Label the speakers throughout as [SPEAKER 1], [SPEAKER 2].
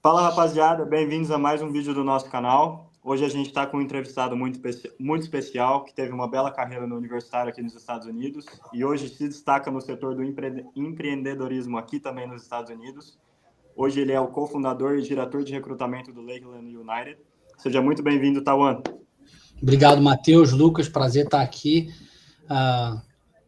[SPEAKER 1] Fala, rapaziada, bem-vindos a mais um vídeo do nosso canal. Hoje a gente está com um entrevistado muito especial, que teve uma bela carreira no universitário aqui nos Estados Unidos e hoje se destaca no setor do empreendedorismo aqui também nos Estados Unidos. Hoje ele é o cofundador e diretor de recrutamento do Lakeland United. Seja muito bem-vindo, Tawan.
[SPEAKER 2] Obrigado, Matheus, Lucas, prazer estar aqui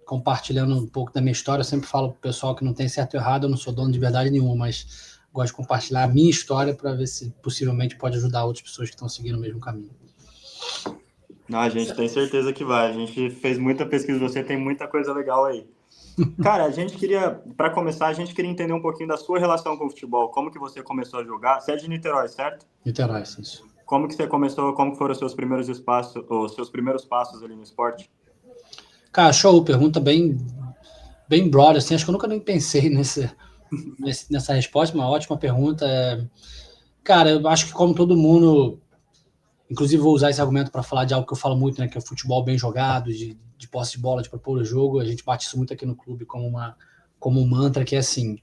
[SPEAKER 2] compartilhando um pouco da minha história. Eu sempre falo para o pessoal que não tem certo ou errado, eu não sou dono de verdade nenhuma, mas gosto de compartilhar a minha história para ver se possivelmente pode ajudar outras pessoas que estão seguindo o mesmo caminho.
[SPEAKER 1] Não, a gente tem certeza que vai. A gente fez muita pesquisa, você tem muita coisa legal aí. Cara, para começar, a gente queria entender um pouquinho da sua relação com o futebol. Como que você começou a jogar? Você é de Niterói, certo?
[SPEAKER 2] Niterói, isso.
[SPEAKER 1] Como que você começou? Como foram os seus primeiros passos ali no esporte?
[SPEAKER 2] Cara, show, pergunta bem broad, assim, acho que eu nunca nem pensei nessa resposta, uma ótima pergunta. Cara, eu acho que como todo mundo, inclusive vou usar esse argumento para falar de algo que eu falo muito, né, que é o futebol bem jogado, de posse de bola, de propor o jogo. A gente bate isso muito aqui no clube como um mantra, que é assim,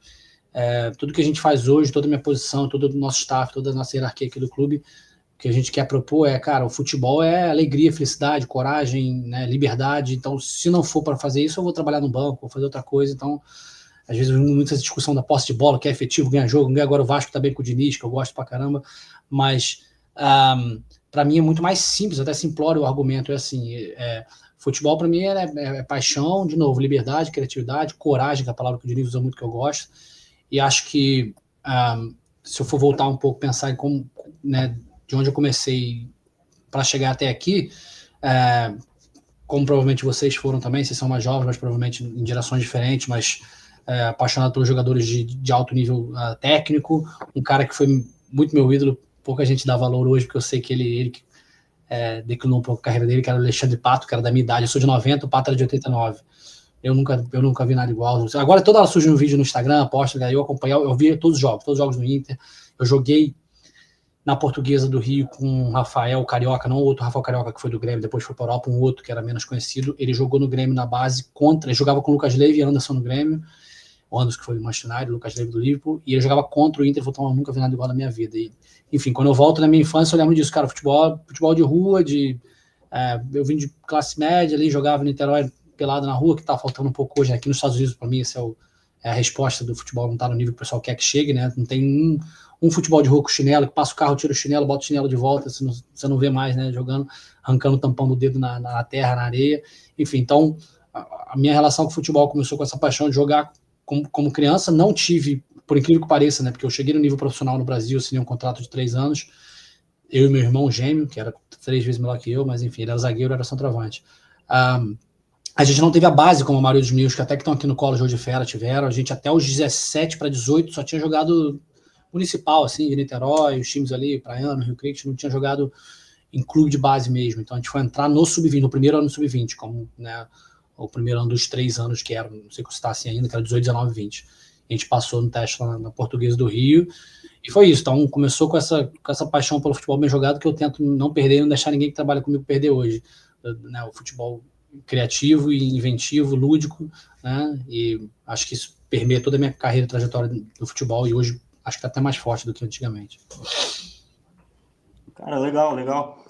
[SPEAKER 2] tudo que a gente faz hoje, toda a minha posição, todo o nosso staff, toda a nossa hierarquia aqui do clube, o que a gente quer propor cara, o futebol é alegria, felicidade, coragem, né, liberdade. Então, se não for para fazer isso, eu vou trabalhar no banco, vou fazer outra coisa. Então, às vezes, muita discussão da posse de bola, que é efetivo, ganha jogo, ganha agora o Vasco tá bem com o Diniz, que eu gosto pra caramba, mas para mim é muito mais simples, até simplório o argumento, é assim, futebol para mim é paixão, de novo, liberdade, criatividade, coragem, que é a palavra que o Diniz usa muito, que eu gosto, e acho que se eu for voltar um pouco, pensar em como, né, de onde eu comecei para chegar até aqui, como provavelmente vocês foram também, vocês são mais jovens, mas provavelmente em direções diferentes, mas apaixonado pelos jogadores de alto nível técnico, um cara que foi muito meu ídolo, pouca gente dá valor hoje, porque eu sei que ele declinou um pouco a carreira dele, que era o Alexandre Pato, que era da minha idade. Eu sou de 90, o Pato era de 89. Eu nunca vi nada igual. Agora toda hora surge um vídeo no Instagram, posto, eu acompanhei, eu vi todos os jogos no Inter. Eu joguei na Portuguesa do Rio com o Rafael Carioca, não o outro Rafael Carioca que foi do Grêmio, depois foi para a Europa, um outro que era menos conhecido. Ele jogou no Grêmio na base ele jogava com o Lucas Leiva e Anderson no Grêmio, o Anderson que foi do Manchester United, o Lucas Leiva do Liverpool, e ele jogava contra o Inter, eu nunca vi nada igual na minha vida. E, enfim, quando eu volto na minha infância, eu lembro disso, cara, futebol de rua, eu vim de classe média ali, jogava no Niterói pelado na rua, que tá faltando um pouco hoje, aqui nos Estados Unidos, para mim, essa é a resposta do futebol, não tá no nível que o pessoal quer que chegue, né? Não tem um futebol de rua com chinelo, que passa o carro, tira o chinelo, bota o chinelo de volta, você não vê mais, né? Jogando, arrancando o tampão do dedo na terra, na areia. Enfim, então, a minha relação com o futebol começou com essa paixão de jogar como criança. Não tive, por incrível que pareça, né? Porque eu cheguei no nível profissional no Brasil, assinei um contrato de 3 anos, eu e meu irmão gêmeo, que era 3 vezes melhor que eu, mas enfim, ele era zagueiro, era centroavante. A gente não teve a base, como a maioria dos meus, que até que estão aqui no College de Fera tiveram. A gente até os 17 para 18 só tinha jogado municipal, assim, de Niterói, os times ali, Praiano, Rio Cristo, não tinha jogado em clube de base mesmo. Então a gente foi entrar no sub-20, no primeiro ano do sub-20, como, né, o primeiro ano dos 3 anos que era, não sei se está assim ainda, que era 18, 19, 20. A gente passou no teste lá na Portuguesa do Rio, e foi isso. Então começou com essa paixão pelo futebol bem jogado, que eu tento não perder e não deixar ninguém que trabalha comigo perder hoje. Né, o futebol criativo e inventivo, lúdico, né, e acho que isso permeia toda a minha carreira e trajetória do futebol, e hoje acho que está até mais forte do que antigamente.
[SPEAKER 1] Cara, legal.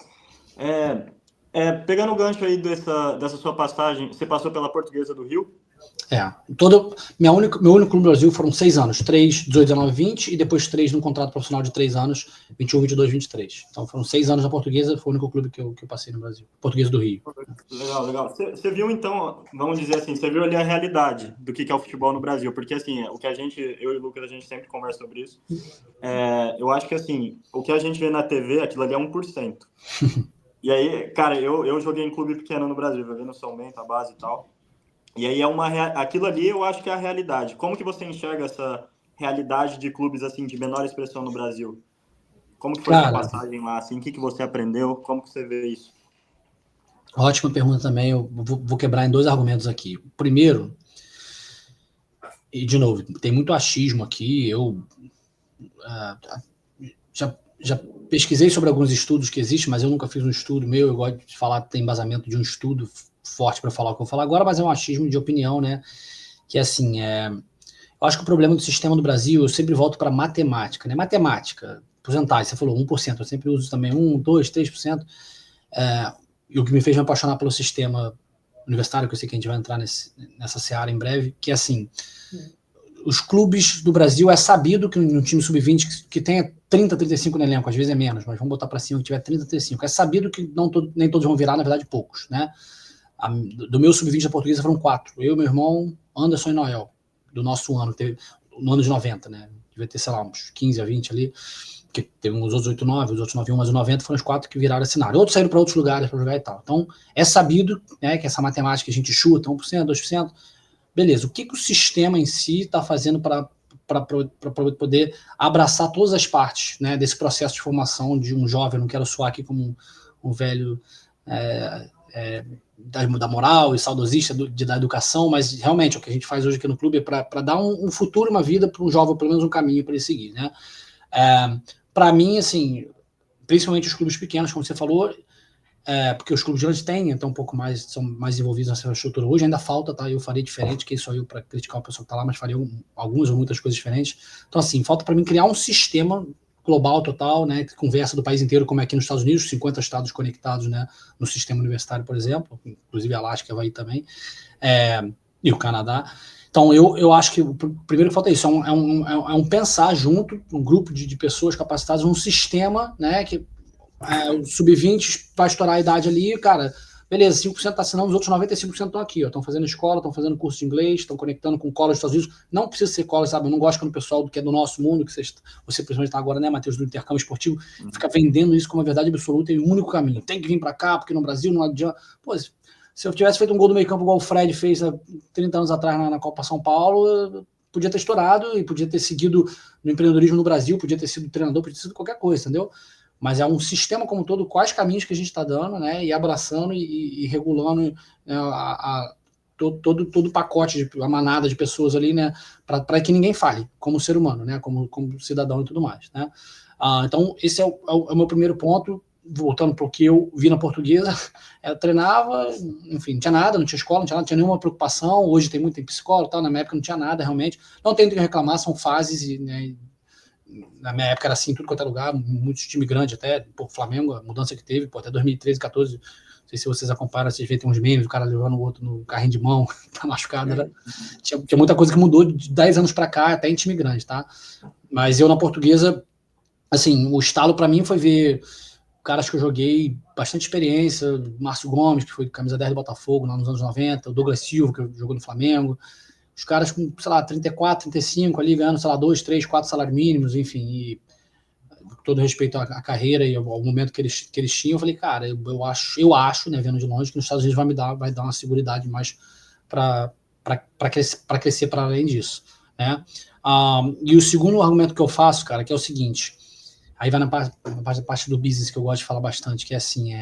[SPEAKER 1] Pegando o gancho aí dessa sua passagem, você passou pela Portuguesa do Rio?
[SPEAKER 2] Meu único clube no Brasil foram 6 anos, 3, 18, 19, 20, e depois 3 num contrato profissional de 3 anos, 21, 22, 23. Então foram 6 anos na Portuguesa, foi o único clube que eu passei no Brasil, Portuguesa do Rio.
[SPEAKER 1] Legal. Você viu então, vamos dizer assim, você viu ali a realidade do que é o futebol no Brasil, porque assim, o que eu e o Lucas, a gente sempre conversa sobre isso, eu acho que assim, o que a gente vê na TV, aquilo ali é 1%. E aí, cara, eu joguei em clube pequeno no Brasil, joguei no São Bento, a base e tal, e aí aquilo ali eu acho que é a realidade. Como que você enxerga essa realidade de clubes assim, de menor expressão no Brasil? Como que foi sua passagem lá, assim, o que você aprendeu, como que você vê isso?
[SPEAKER 2] Ótima pergunta também, eu vou quebrar em 2 argumentos aqui. Primeiro, e de novo, tem muito achismo aqui, eu já pesquisei sobre alguns estudos que existem, mas eu nunca fiz um estudo meu, eu gosto de falar que tem embasamento de um estudo forte para falar o que eu vou falar agora, mas é um achismo de opinião, né, que assim, Eu acho que o problema do sistema do Brasil, eu sempre volto para matemática, né? Matemática, porcentagem, você falou 1%, eu sempre uso também 1, 2, 3%. E o que me fez me apaixonar pelo sistema universitário, que eu sei que a gente vai entrar nessa seara em breve, que é assim, os clubes do Brasil, é sabido que no time sub-20 que tenha 30, 35 no elenco, às vezes é menos, mas vamos botar para cima que tiver 30, 35, é sabido que nem todos vão virar, na verdade poucos, né? Do meu sub-20 da Portuguesa foram 4, eu, meu irmão, Anderson e Noel, do nosso ano, no ano de 90, né? Devia ter, sei lá, uns 15 a 20 ali, que teve uns outros 8-9, os outros 9-1, mas os 90 foram os 4 que viraram cenário. Outros saíram para outros lugares para jogar e tal. Então, é sabido, né, que essa matemática que a gente chuta, 1%, 2%, beleza. O que o sistema em si está fazendo para poder abraçar todas as partes, né, desse processo de formação de um jovem? Eu não quero soar aqui como um velho da moral e saudosista da educação, mas realmente o que a gente faz hoje aqui no clube é para dar um futuro, uma vida para um jovem, pelo menos um caminho para ele seguir, né? Para mim, assim, principalmente os clubes pequenos, como você falou, porque os clubes grandes têm, então um pouco mais, são mais envolvidos nessa estrutura. Hoje ainda falta, tá? Eu faria diferente, quem sou eu para criticar o pessoal que está lá, mas faria algumas ou muitas coisas diferentes. Então, assim, falta para mim criar um sistema global total, né, que conversa do país inteiro, como é aqui nos Estados Unidos, 50 estados conectados, né, no sistema universitário, por exemplo, inclusive Alasca, Havaí também, e o Canadá. Então, eu acho que o primeiro que falta é isso, é um pensar junto, um grupo de pessoas capacitadas, um sistema, né, que o sub-20 vai estourar a idade ali, cara, beleza, 5% está assinando, os outros 95% estão aqui, estão fazendo escola, estão fazendo curso de inglês, estão conectando com college dos Estados Unidos. Não precisa ser college, sabe? Eu não gosto quando o pessoal que é do nosso mundo, que você principalmente está agora, né, Matheus, do intercâmbio esportivo, fica vendendo isso como uma verdade absoluta e o único caminho. Tem que vir para cá, porque no Brasil não adianta. Pô, se eu tivesse feito um gol do meio campo igual o Fred fez há 30 anos atrás na Copa São Paulo, podia ter estourado e podia ter seguido no empreendedorismo no Brasil, podia ter sido treinador, podia ter sido qualquer coisa, entendeu? Mas é um sistema como todo, quais caminhos que a gente está dando, né, e abraçando e regulando, né, todo o pacote, a manada de pessoas ali, né, para que ninguém fale, como ser humano, né, como cidadão e tudo mais, né. Então, esse é o meu primeiro ponto, voltando para o que eu vi na Portuguesa, eu treinava, enfim, não tinha nada, não tinha escola, não tinha nada, não tinha nenhuma preocupação, hoje tem muito, tem psicólogo, tal, na minha época não tinha nada, realmente, não tenho que reclamar, são fases, né, na minha época era assim, tudo quanto é lugar, muitos time grande até, pô, Flamengo, a mudança que teve, pô, até 2013, 14, não sei se vocês acompanham, vocês veem, tem uns memes, o cara levando o outro no carrinho de mão, tá machucado, né? Tinha muita coisa que mudou de 10 anos para cá, até em time grande, tá? Mas eu na Portuguesa, assim, o estalo para mim foi ver caras que eu joguei, bastante experiência, Márcio Gomes, que foi camisa 10 do Botafogo nos anos 90, o Douglas Silva, que jogou no Flamengo, os caras com, sei lá, 34, 35 ali, ganhando, sei lá, 2, 3, 4 salários mínimos, enfim, e com todo respeito à carreira e ao momento que eles tinham, eu falei, cara, eu acho, né, vendo de longe, que nos Estados Unidos vai dar uma seguridade mais para crescer para além disso, né? E o segundo argumento que eu faço, cara, que é o seguinte, aí vai na parte do business que eu gosto de falar bastante, que é assim,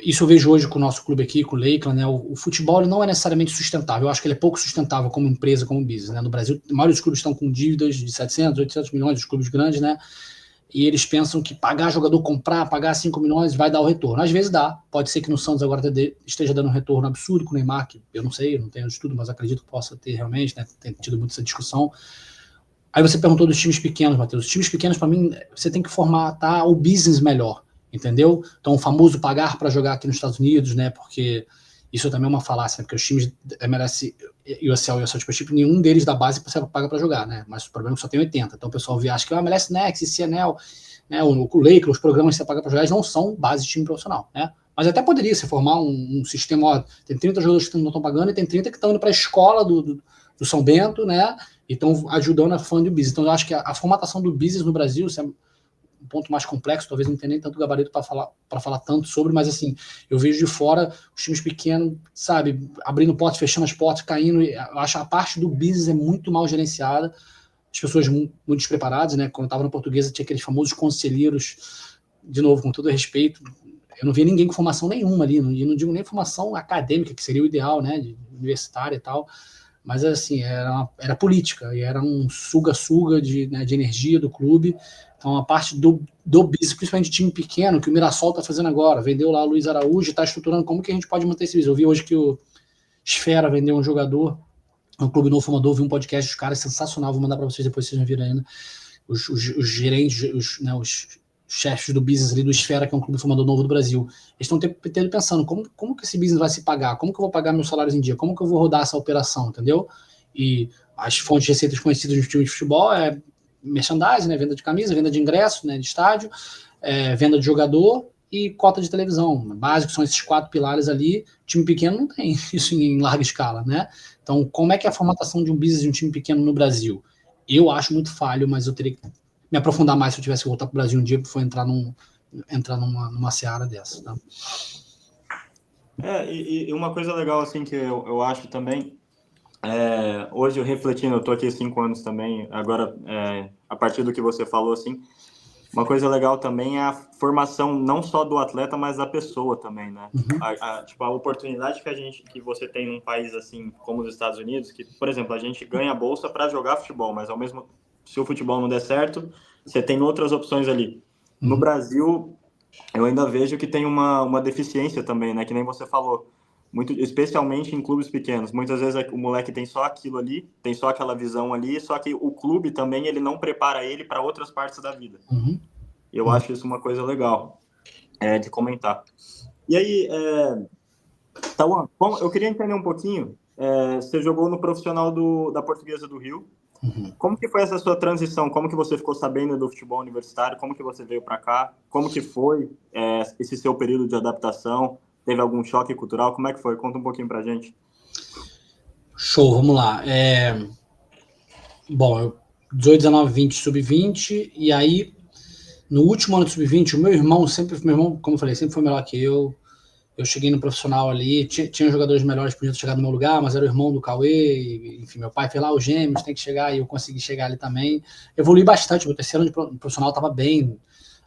[SPEAKER 2] isso eu vejo hoje com o nosso clube aqui, com o Lakeland, né? O futebol ele não é necessariamente sustentável. Eu acho que ele é pouco sustentável como empresa, como business, né? No Brasil, a maioria dos clubes estão com dívidas de 700, 800 milhões, os clubes grandes, né? E eles pensam que pagar jogador, pagar 5 milhões vai dar o retorno. Às vezes dá. Pode ser que no Santos agora esteja dando um retorno absurdo com o Neymar, que eu não sei, eu não tenho estudo, mas acredito que possa ter realmente, né? Tem tido muito essa discussão. Aí você perguntou dos times pequenos, Matheus. Os times pequenos, para mim, você tem que formatar o business melhor. Entendeu? Então, o famoso pagar para jogar aqui nos Estados Unidos, né? Porque isso também é uma falácia, né? Porque os times MLS, USL e USL Championship, nenhum deles da base você paga para jogar, né? Mas o problema é que só tem 80. Então, o pessoal acha que o MLS Next, CNL, né? O Lakers, os programas que você paga para jogar, eles não são base de time profissional, né? Mas até poderia se formar um sistema, ó, tem 30 jogadores que não estão pagando e tem 30 que estão indo para a escola do São Bento, né? E estão ajudando a fund do business. Então, eu acho que a formatação do business no Brasil, um ponto mais complexo, talvez não tenha nem tanto gabarito para falar tanto sobre, mas assim, eu vejo de fora os times pequenos, sabe, abrindo portas, fechando as portas, caindo, eu acho a parte do business é muito mal gerenciada, as pessoas muito despreparadas, né, quando eu estava na Portuguesa tinha aqueles famosos conselheiros, de novo, com todo respeito, eu não via ninguém com formação nenhuma ali, não digo nem formação acadêmica, que seria o ideal, né, de universitária e tal, mas assim, era política, e era um suga-suga de energia do clube. Então a parte do business, principalmente de time pequeno, que o Mirassol está fazendo agora, vendeu lá o Luiz Araújo, está estruturando como que a gente pode manter esse business. Eu vi hoje que o Esfera vendeu um jogador, no Clube Novo Formador, vi um podcast dos caras sensacional, vou mandar para vocês depois, vocês não viram ainda. Os gerentes, os chefes do business ali do Esfera, que é um clube formador novo do Brasil. Eles estão pensando, como que esse business vai se pagar? Como que eu vou pagar meus salários em dia? Como que eu vou rodar essa operação, entendeu? E as fontes de receitas conhecidas nos times de futebol é merchandising, né? Venda de camisa, venda de ingresso, né? De estádio, venda de jogador e cota de televisão. Básico são esses 4 pilares ali. Time pequeno não tem isso em larga escala, né? Então, como é que é a formatação de um business de um time pequeno no Brasil? Eu acho muito falho, mas eu teria que me aprofundar mais se eu tivesse que voltar para o Brasil um dia para entrar numa seara dessa. Tá?
[SPEAKER 1] E uma coisa legal assim que eu acho também, hoje eu refletindo, eu tô aqui 5 anos também, agora a partir do que você falou, assim, uma coisa legal também é a formação não só do atleta, mas da pessoa também, né?
[SPEAKER 2] Uhum.
[SPEAKER 1] Tipo, a oportunidade que você tem num país assim como os Estados Unidos, que, por exemplo, a gente ganha bolsa para jogar futebol, mas ao mesmo se o futebol não der certo, você tem outras opções ali. No Brasil, eu ainda vejo que tem uma deficiência também, né? Que nem você falou, muito, especialmente em clubes pequenos. Muitas vezes o moleque tem só aquilo ali, tem só aquela visão ali, só que o clube também ele não prepara ele para outras partes da vida.
[SPEAKER 2] Uhum.
[SPEAKER 1] E eu acho isso uma coisa legal de comentar. E aí, Tauan, eu queria entender um pouquinho. Você jogou no profissional da Portuguesa do Rio. Como que foi essa sua transição? Como que você ficou sabendo do futebol universitário? Como que você veio para cá? Como que foi esse seu período de adaptação? Teve algum choque cultural? Como é que foi? Conta um pouquinho pra gente.
[SPEAKER 2] Show, vamos lá. Bom, eu 18, 19, 20, sub-20, e aí, no último ano de sub-20, o meu irmão, como eu falei, sempre foi melhor que eu. Eu cheguei no profissional ali, tinha jogadores melhores que podiam ter chegado no meu lugar, mas era o irmão do Cauê, enfim, meu pai fez lá, os gêmeos, tem que chegar, e eu consegui chegar ali também. Evolui bastante, meu terceiro ano de profissional estava bem,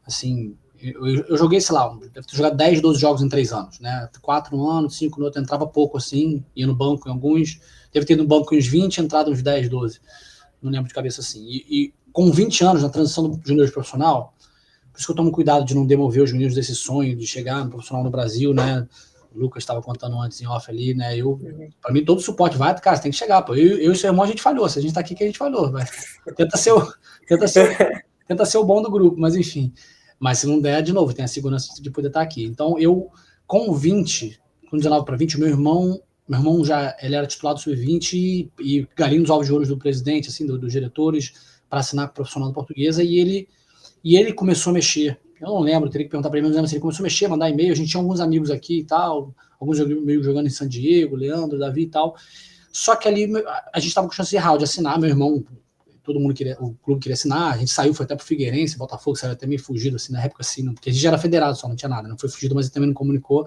[SPEAKER 2] assim, eu joguei, sei lá, deve ter jogado 10, 12 jogos em 3 anos, né? 4 no ano, 5 no outro, entrava pouco assim, ia no banco em alguns, deve ter ido no banco uns 20, entrado uns 10, 12, não lembro de cabeça assim. E com 20 anos, na transição do júnior de profissional, por isso que eu tomo cuidado de não demover os meninos desse sonho de chegar no profissional no Brasil, né? O Lucas estava contando antes em off ali, né? Para mim, todo o suporte vai, cara, você tem que chegar, pô. Eu e seu irmão, a gente falhou. Se a gente tá aqui, que a gente falhou. Mas tenta ser o bom do grupo, mas enfim. Mas se não der, de novo, tem a segurança de poder estar aqui. Então, eu, com 20, com 19 para 20, meu irmão já ele era titular do Sub-20 e galinho dos ovos de ouro do presidente, assim, dos diretores, para assinar com o profissional da Portuguesa, e ele começou a mexer. Eu não lembro, teria que perguntar para ele, mas não lembro se ele começou a mexer, mandar e-mail. A gente tinha alguns amigos aqui e tal, alguns amigos jogando em San Diego, Leandro, Davi e tal. Só que ali a gente estava com chance real de assinar. Meu irmão, todo mundo queria, o clube queria assinar. A gente saiu, foi até pro Figueirense, Botafogo, saiu até meio fugido, assim, na época, assim, porque a gente já era federado só, não tinha nada. Não foi fugido, mas ele também não comunicou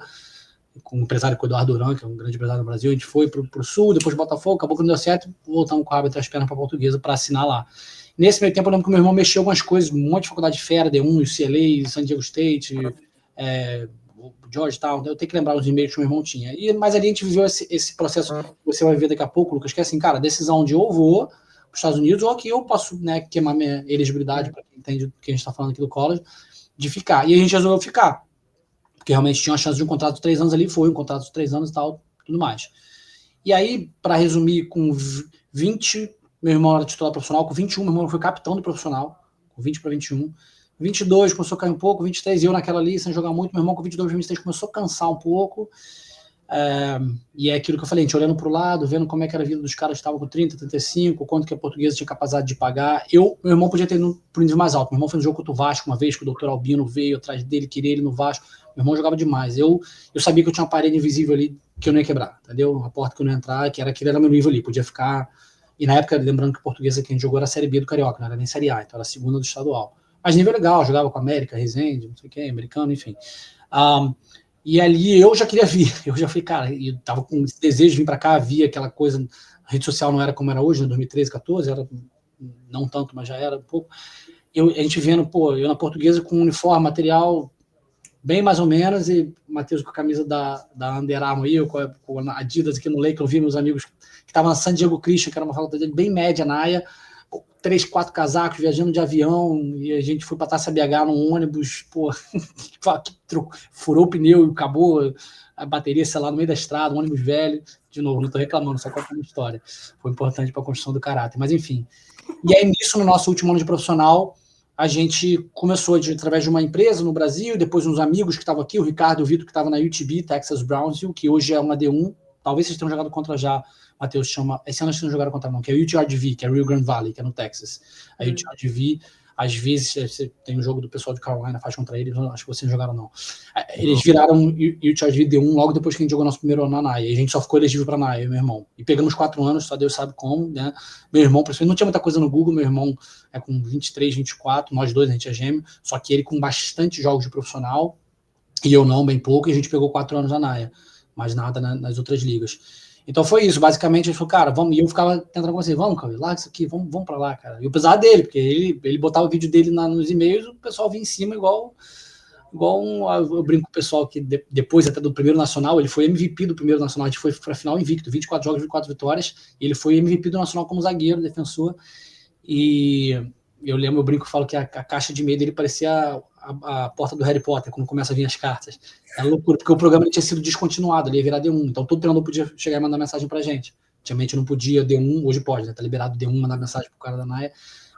[SPEAKER 2] com o empresário com o Eduardo Duran, que é um grande empresário no Brasil. A gente foi pro Sul, depois Botafogo, acabou que não deu certo, voltamos com o rabo entre as pernas para a Portuguesa para assinar lá. Nesse meio tempo, eu lembro que o meu irmão mexeu algumas coisas, um monte de faculdade de fera, D1, UCLA, San Diego State, Georgetown, eu tenho que lembrar os e-mails que o meu irmão tinha. Mas ali a gente viveu esse processo que você vai ver daqui a pouco, Lucas, que é assim, cara, decisão de ou vou para os Estados Unidos, ou aqui eu posso, né, queimar minha elegibilidade, para quem entende o que a gente está falando aqui do college, de ficar. E a gente resolveu ficar, porque realmente tinha uma chance de um contrato de 3 anos ali, foi um contrato de 3 anos e tal, tudo mais. E aí, para resumir, com 20, meu irmão era titular profissional, com 21, meu irmão foi capitão do profissional, com 20 para 21. 22 começou a cair um pouco, 23 eu naquela ali, sem jogar muito, meu irmão com 22 para 23 começou a cansar um pouco. E é aquilo que eu falei, a gente olhando para o lado, vendo como é que era a vida dos caras que estavam com 30, 35, quanto que a Portuguesa tinha capacidade de pagar. Meu irmão podia ter ido para o nível mais alto. Meu irmão fez um jogo contra o Vasco uma vez, que o doutor Albino veio atrás dele, queria ele no Vasco. Meu irmão jogava demais. Eu sabia que eu tinha uma parede invisível ali que eu não ia quebrar, entendeu? Uma porta que eu não ia entrar, que era meu nível ali, podia ficar. E na época, lembrando que a Portuguesa que a gente jogou era a Série B do Carioca, não era nem Série A, então era a segunda do estadual. Mas nível legal, jogava com a América, Resende, não sei o que, americano, enfim. E ali eu já queria vir, eu já falei, cara, eu tava com esse desejo de vir para cá, havia aquela coisa, a rede social não era como era hoje, em 2013, 14, era não tanto, mas já era um pouco. A gente vendo, eu na Portuguesa com uniforme, material bem mais ou menos, e o Matheus com a camisa da Under Armour aí, com a Adidas aqui no Lake, eu vi meus amigos que estavam na San Diego Christian, que era uma faculdade bem média na AIA, 3, 4 casacos, viajando de avião, e a gente foi para Taça BH num ônibus, pô, furou o pneu e acabou a bateria, sei lá, no meio da estrada, um ônibus velho. De novo, não estou reclamando, só contando a história. Foi importante para a construção do caráter, mas enfim. E aí, nisso, no nosso último ano de profissional, a gente começou através de uma empresa no Brasil, depois uns amigos que estavam aqui, o Ricardo e o Vitor, que estavam na UTB, Texas Brownsville, que hoje é uma D1, talvez vocês tenham jogado contra já, Matheus, chama, esse ano a gente não jogaram contra não, que é o UTRGV, que é Rio Grande Valley, que é no Texas. A UTRGV, às vezes, você tem um jogo do pessoal de Carolina, faz contra eles, acho que vocês não jogaram não. Eles viraram UTRGV D1 logo depois que a gente jogou nosso primeiro ano na NAIA, e a gente só ficou elegível para a NAIA, meu irmão. E pegamos 4 anos, só Deus sabe como, né? Meu irmão, principalmente, não tinha muita coisa no Google, meu irmão é com 23, 24, nós dois, a gente é gêmeo, só que ele com bastante jogos de profissional, e eu não, bem pouco, e a gente pegou 4 anos na NAIA, mais nada nas outras ligas. Então foi isso, basicamente, ele falou, cara, vamos, e eu ficava tentando conversar, vamos, cara, larga isso aqui, vamos pra lá, cara. E eu precisava dele, porque ele botava o vídeo dele nos e-mails, o pessoal vinha em cima eu brinco com o pessoal que depois até do primeiro nacional, ele foi MVP do primeiro nacional, a gente foi pra final invicto, 24 jogos, 24 vitórias, e ele foi MVP do nacional como zagueiro, defensor, e eu lembro, eu brinco, falo que a caixa de e-mail dele parecia a porta do Harry Potter, quando começa a vir as cartas. É loucura, porque o programa tinha sido descontinuado, ele ia virar D1, então todo treinador podia chegar e mandar mensagem pra gente. Antigamente não podia D1, hoje pode, né? Tá liberado D1, mandar mensagem pro cara da NAIA.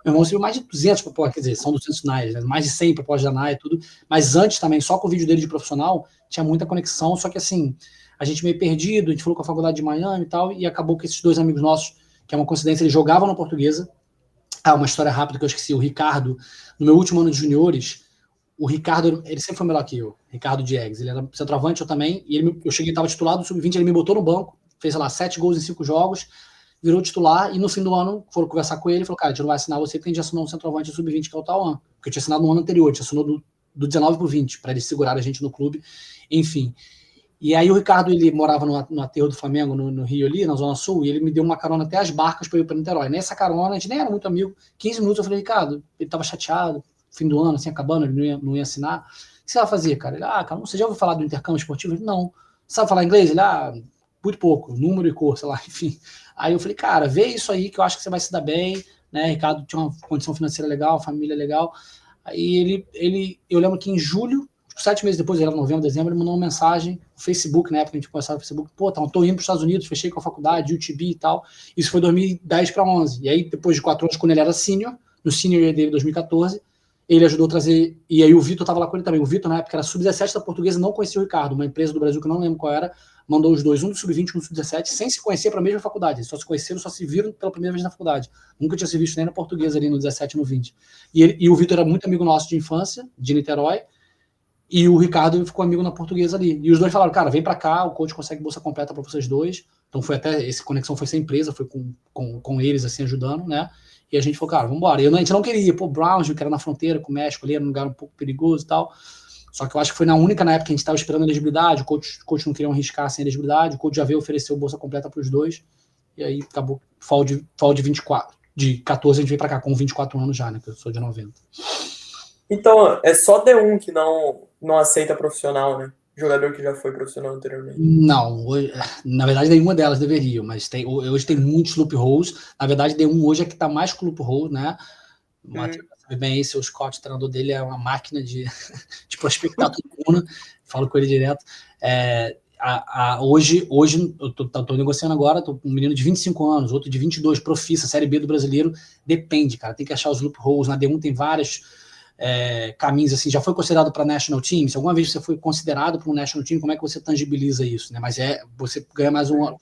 [SPEAKER 2] Meu irmão recebeu mais de 200 propostas, quer dizer, são 200 NAIAs, né? Mais de 100 propostas da NAIA, tudo. Mas antes também, só com o vídeo dele de profissional, tinha muita conexão, só que assim, a gente meio perdido, a gente falou com a faculdade de Miami e tal, e acabou que esses 2 amigos nossos, que é uma coincidência, eles jogavam na Portuguesa. Uma história rápida que eu esqueci, o Ricardo, no meu último ano de juniores, o Ricardo, ele sempre foi melhor que eu, Ricardo Diegues, ele era centroavante, eu também, e eu cheguei, estava titular do Sub-20, ele me botou no banco, fez, sei lá, 7 gols em 5 jogos, virou titular, e no fim do ano foram conversar com ele, e falou, cara, a gente não vai assinar você porque a gente assinou um centroavante do Sub-20, que é o Tauan, porque eu tinha assinado no ano anterior, a gente assinou do 19 pro 20, para eles segurarem a gente no clube, enfim. E aí o Ricardo, ele morava no aterro do Flamengo, no Rio ali, na Zona Sul, e ele me deu uma carona até as Barcas para ir para Niterói. Nessa carona, a gente nem era muito amigo, 15 minutos eu falei, Ricardo, ele estava chateado, fim do ano, assim, acabando, ele não ia assinar. O que você vai fazer, cara? Ele, cara, você já ouviu falar do intercâmbio esportivo? Ele, não. Sabe falar inglês? Ele, muito pouco, número e cor, sei lá, enfim. Aí eu falei, cara, vê isso aí que eu acho que você vai se dar bem, né? Ricardo tinha uma condição financeira legal, família legal. Aí eu lembro que em julho, 7 meses depois, era novembro, dezembro, ele mandou uma mensagem no Facebook, na época a gente começava no Facebook, pô, tô indo para os Estados Unidos, fechei com a faculdade, UTB e tal. Isso foi 2010 para 11. E aí, depois de 4 anos, quando ele era senior, no senior year dele, 2014, ele ajudou a trazer, e aí o Vitor estava lá com ele também. O Vitor, na época, era sub-17 da Portuguesa, não conhecia o Ricardo, uma empresa do Brasil que eu não lembro qual era, mandou os dois, um do sub-20 e um do sub-17, sem se conhecer para a mesma faculdade. Eles só se conheceram, só se viram pela primeira vez na faculdade. Nunca tinha se visto nem na Portuguesa ali no 17 e no 20. E o Vitor era muito amigo nosso de infância, de Niterói, e o Ricardo ficou amigo na Portuguesa ali. E os dois falaram, cara, vem para cá, o coach consegue bolsa completa para vocês dois. Então foi até, essa conexão foi sem empresa, foi com eles, assim, ajudando, né? E a gente falou, cara, vamos embora. E a gente não queria, Brownsville, que era na fronteira com o México, ali era um lugar um pouco perigoso e tal. Só que eu acho que foi na única, na época, que a gente estava esperando elegibilidade, o coach não queria arriscar sem elegibilidade, o coach já veio oferecer bolsa completa para os dois, e aí acabou, fall de 24, de 14 a gente veio para cá com 24 anos já, né, que eu sou de 90.
[SPEAKER 3] Então, é só D1 que não aceita profissional, né? Jogador que já foi profissional anteriormente.
[SPEAKER 2] Não, hoje, na verdade nenhuma delas deveria, mas hoje tem muitos loopholes. Na verdade, D1 hoje é que está mais com loopholes, né? O Matheus sabe bem isso, o Scott, o treinador dele, é uma máquina de prospectar todo mundo. Falo com ele direto. Hoje eu tô negociando agora, tô com um menino de 25 anos, outro de 22, profissa, Série B do brasileiro. Depende, cara, tem que achar os loopholes. Na D1 tem vários caminhos, assim, já foi considerado para National Team? Se alguma vez você foi considerado para um National Team, como é que você tangibiliza isso, né? Mas você ganha mais um ano,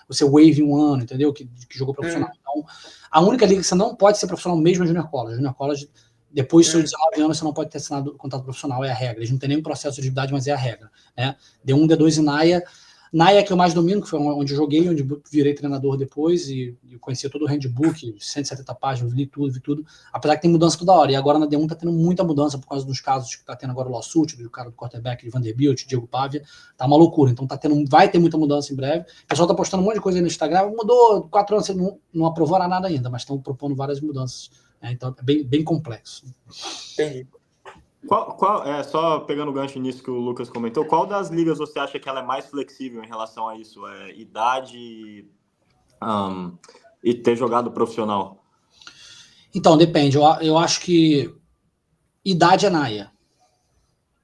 [SPEAKER 2] você waive um ano, entendeu? Que jogou profissional. Então, a única liga que você não pode ser profissional mesmo é Junior College. Junior College, depois dos seus 19 anos, você não pode ter assinado contrato profissional, é a regra. Eles não tem nenhum processo de elegibilidade, mas é a regra, né? D1, D2 e NAIA. NAIA que eu mais domino, que foi onde eu joguei, onde virei treinador depois, e eu conhecia todo o handbook, 170 páginas, vi tudo, apesar que tem mudança toda hora, e agora na D1 tá tendo muita mudança por causa dos casos que tá tendo agora o lawsuit, do cara do quarterback, de Vanderbilt, Diego Pavia, tá uma loucura, então vai ter muita mudança em breve, o pessoal tá postando um monte de coisa aí no Instagram, mudou, 4 anos, não aprovaram nada ainda, mas estão propondo várias mudanças, né? Então é bem complexo.
[SPEAKER 3] Entendi.
[SPEAKER 1] Só pegando o gancho nisso que o Lucas comentou, qual das ligas você acha que ela é mais flexível em relação a isso? Idade e ter jogado profissional?
[SPEAKER 2] Então, depende. Eu acho que idade é naia.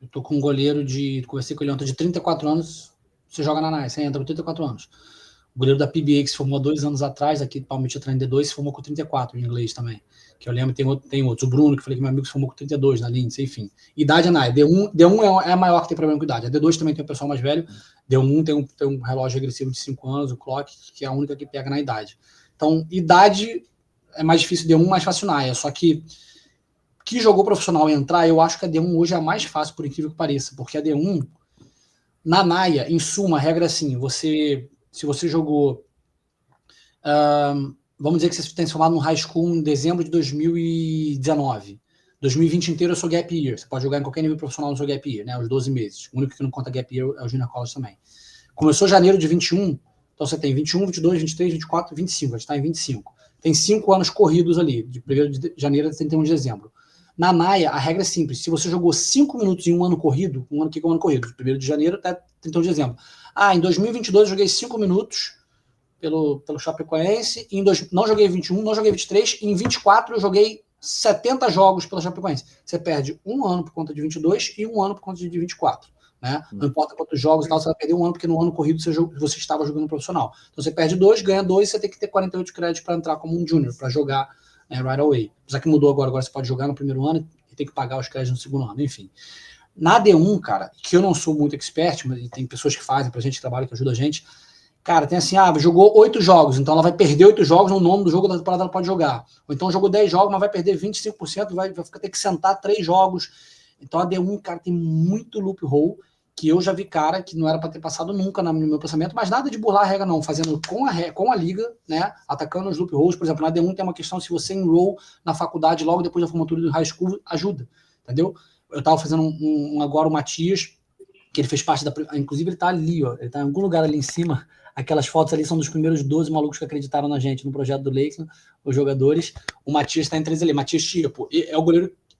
[SPEAKER 2] Eu tô com um goleiro conversei com ele ontem, de 34 anos, você joga na naia, você entra com 34 anos. O goleiro da PBA, que se formou há 2 anos atrás, aqui do Palmeiras treina D2, se formou com 34 em inglês também. Que eu lembro, tem outros. O Bruno, que falei que meu amigo se formou com 32 na Lindsay, enfim. Idade é naia. D1 é a maior que tem problema com idade. A D2 também tem um pessoal mais velho. D1 tem um relógio regressivo de 5 anos, o clock, que é a única que pega na idade. Então, idade é mais difícil D1, mais fácil naia. Só que jogou profissional entrar, eu acho que a D1 hoje é a mais fácil, por incrível que pareça, porque a D1, na naia, em suma, a regra é assim, se você jogou, vamos dizer que você tem se formado no high school em dezembro de 2019, 2020 inteiro eu sou gap year, você pode jogar em qualquer nível profissional no seu gap year, né, os 12 meses, o único que não conta gap year é o junior college também. Começou janeiro de 21, então você tem 21, 22, 23, 24, 25, a gente está em 25. Tem 5 anos corridos ali, de 1º de janeiro a 31 de dezembro. Na naia, a regra é simples. Se você jogou 5 minutos em um ano corrido, que é um ano corrido, de 1º de janeiro até 31 de dezembro. Em 2022 eu joguei 5 minutos pelo Chapecoense, não joguei 21, não joguei 23, e em 24 eu joguei 70 jogos pela Chapecoense. Você perde um ano por conta de 22 e um ano por conta de 24. Né? Não importa quantos jogos e tal, você vai perder um ano, porque no ano corrido você estava jogando profissional. Então você perde 2, ganha 2, você tem que ter 48 créditos para entrar como um junior, para jogar right away. Apesar que mudou agora você pode jogar no primeiro ano e tem que pagar os créditos no segundo ano, enfim. Na D1, cara, que eu não sou muito expert, mas tem pessoas que fazem pra gente, que trabalham, que ajudam a gente, cara, tem assim, jogou 8 jogos, então ela vai perder 8 jogos, no nome do jogo da temporada ela pode jogar. Ou então jogou 10 jogos, mas vai perder 25%, vai ter que sentar 3 jogos. Então a D1, cara, tem muito loophole, que eu já vi cara que não era para ter passado nunca no meu pensamento, mas nada de burlar a regra não, fazendo com a liga, né, atacando os loopholes. Por exemplo, na D1 tem uma questão, se você enroll na faculdade logo depois da formatura do high school, ajuda, entendeu? Eu tava fazendo agora o Matias, que ele fez parte da... Inclusive ele tá ali, ó, ele tá em algum lugar ali em cima, aquelas fotos ali são dos primeiros 12 malucos que acreditaram na gente no projeto do Lakeland, os jogadores. O Matias tá entre eles ali. Matias Tipo é o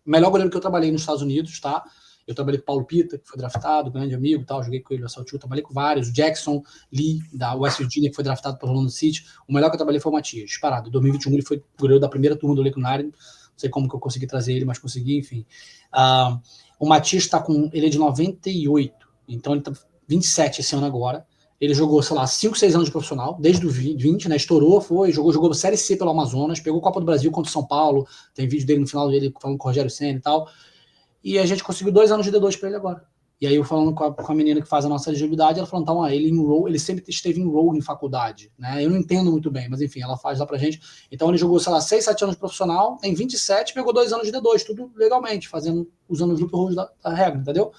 [SPEAKER 2] melhor goleiro que eu trabalhei nos Estados Unidos, tá? Eu trabalhei com o Paulo Pita, que foi draftado, grande amigo, tal, joguei com ele no Saltil, trabalhei com vários, o Jackson Lee, da West Virginia, que foi draftado pelo Orlando City. O melhor que eu trabalhei foi o Matias, disparado. Em 2021 ele foi goleiro da primeira turma do Lakeland, não sei como que eu consegui trazer ele, mas consegui, enfim. O Matias ele é de 98, então ele tá 27 esse ano agora. Ele jogou, sei lá, 5, 6 anos de profissional, desde o 20, né? Estourou, jogou Série C pelo Amazonas, pegou Copa do Brasil contra o São Paulo, tem vídeo dele no final dele falando com o Rogério Senna e tal. E a gente conseguiu 2 anos de D2 para ele agora. E aí eu falando com a menina que faz a nossa elegibilidade, ela falou, então, ele sempre esteve enroll em faculdade, né? Eu não entendo muito bem, mas enfim, ela faz lá pra gente. Então ele jogou, sei lá, 6, 7 anos de profissional, tem 27, pegou 2 anos de D2, tudo legalmente, usando os loopholes da regra, entendeu?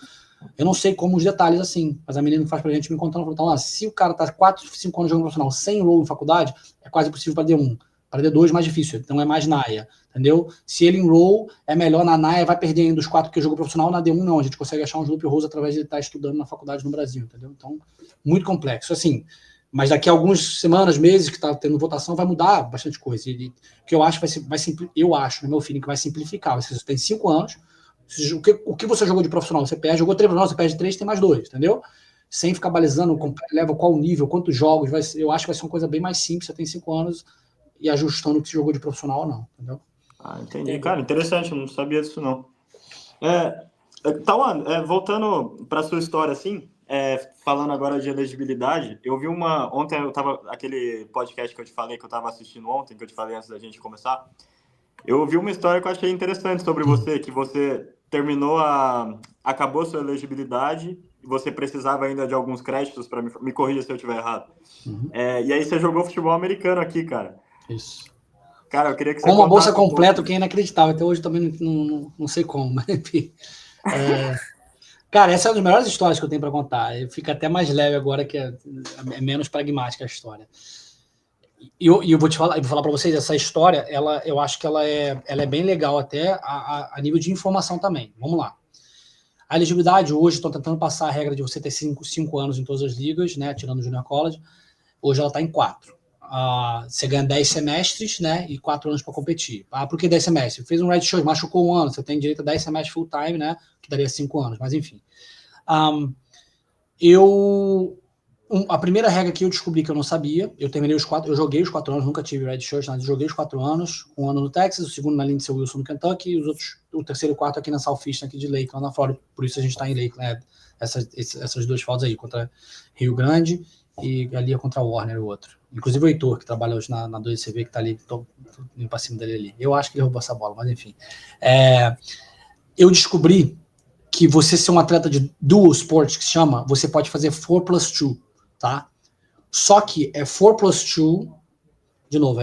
[SPEAKER 2] Eu não sei como os detalhes assim, mas a menina que faz pra gente me contando, falou, então, se o cara tá 4, 5 anos jogando profissional sem enroll em faculdade, é quase impossível para D1. Para D2 mais difícil, então é mais naia, entendeu? Se ele enroll, é melhor na naia, vai perder ainda os 4 que jogou profissional, na D1 não, a gente consegue achar uns loopholes através de estar estudando na faculdade no Brasil, entendeu? Então, muito complexo, assim, mas daqui a algumas semanas, meses que tá tendo votação, vai mudar bastante coisa, e o que eu acho eu acho, no meu feeling, que vai simplificar, você tem 5 anos, o que você jogou de profissional, você perde, jogou 3 profissional, você perde 3, tem mais 2, entendeu? Sem ficar balizando, leva qual nível, quantos jogos, eu acho que vai ser uma coisa bem mais simples, você tem 5 anos, e ajustando o que se jogou de profissional ou não, entendeu?
[SPEAKER 1] Entendi. Cara, interessante, eu não sabia disso, não. Voltando para sua história, assim, falando agora de elegibilidade, eu vi ontem eu tava, aquele podcast que eu te falei, que eu tava assistindo ontem, que eu te falei antes da gente começar, eu vi uma história que eu achei interessante sobre você, que você acabou sua elegibilidade, e você precisava ainda de alguns créditos, para me corrija se eu estiver errado. E aí você jogou futebol americano aqui, cara.
[SPEAKER 2] Isso.
[SPEAKER 1] Cara, eu queria que você
[SPEAKER 2] com uma bolsa completa, que é inacreditável. Até hoje também não sei como, mas enfim. Cara, essa é uma das melhores histórias que eu tenho para contar. Fica até mais leve agora, que é menos pragmática a história. E eu vou falar para vocês, essa história, eu acho que ela é bem legal até a nível de informação também. Vamos lá. A elegibilidade, hoje, estão tentando passar a regra de você ter 5 anos em todas as ligas, né, tirando o Junior College. Hoje ela está em 4. Você ganha 10 semestres, né, e 4 anos para competir. Por que 10 semestres? Fez um red show, machucou um ano, você tem direito a 10 semestres full time, né, que daria 5 anos, mas enfim. a primeira regra que eu descobri que eu não sabia, eu joguei os 4 anos, nunca tive red shirt, mas joguei os 4 anos, um ano no Texas, o segundo na Lindsey Wilson no Kentucky, e o terceiro e o quarto aqui na Southeastern, aqui de Lakeland, na Flórida, por isso a gente está em Lakeland, essas 2 faltas aí, contra Rio Grande e ali contra Warner, o outro. Inclusive o Heitor, que trabalha hoje na 2CV, que tá ali, tô indo pra cima dele ali. Eu acho que ele roubou essa bola, mas enfim. Eu descobri que você ser um atleta de dual sport, que se chama, você pode fazer 4+2, tá? Só que é 4+2, de novo,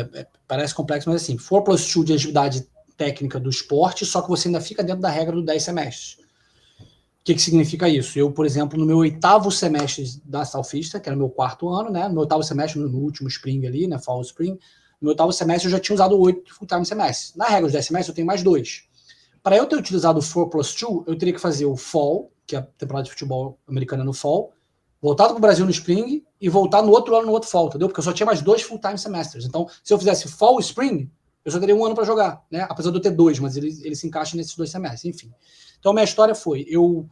[SPEAKER 2] parece complexo, mas assim, 4+2 de atividade técnica do esporte, só que você ainda fica dentro da regra do 10 semestres. O que significa isso? Eu, por exemplo, no meu 8º semestre da Southeastern, que era o meu 4º ano, né? No meu 8º semestre, no último spring ali, né? Fall spring, no meu 8º semestre eu já tinha usado 8 full-time semestres. Na regra dos 10 semestres eu tenho mais 2. Para eu ter utilizado o 4+2, eu teria que fazer o Fall, que é a temporada de futebol americana no Fall, voltar para o Brasil no Spring e voltar no outro ano no outro Fall, entendeu? Porque eu só tinha mais 2 full-time semestres. Então, se eu fizesse Fall e Spring, eu só teria 1 ano para jogar, né? Apesar de eu ter 2, mas ele se encaixa nesses 2 semestres, enfim. Então, a minha história foi, eu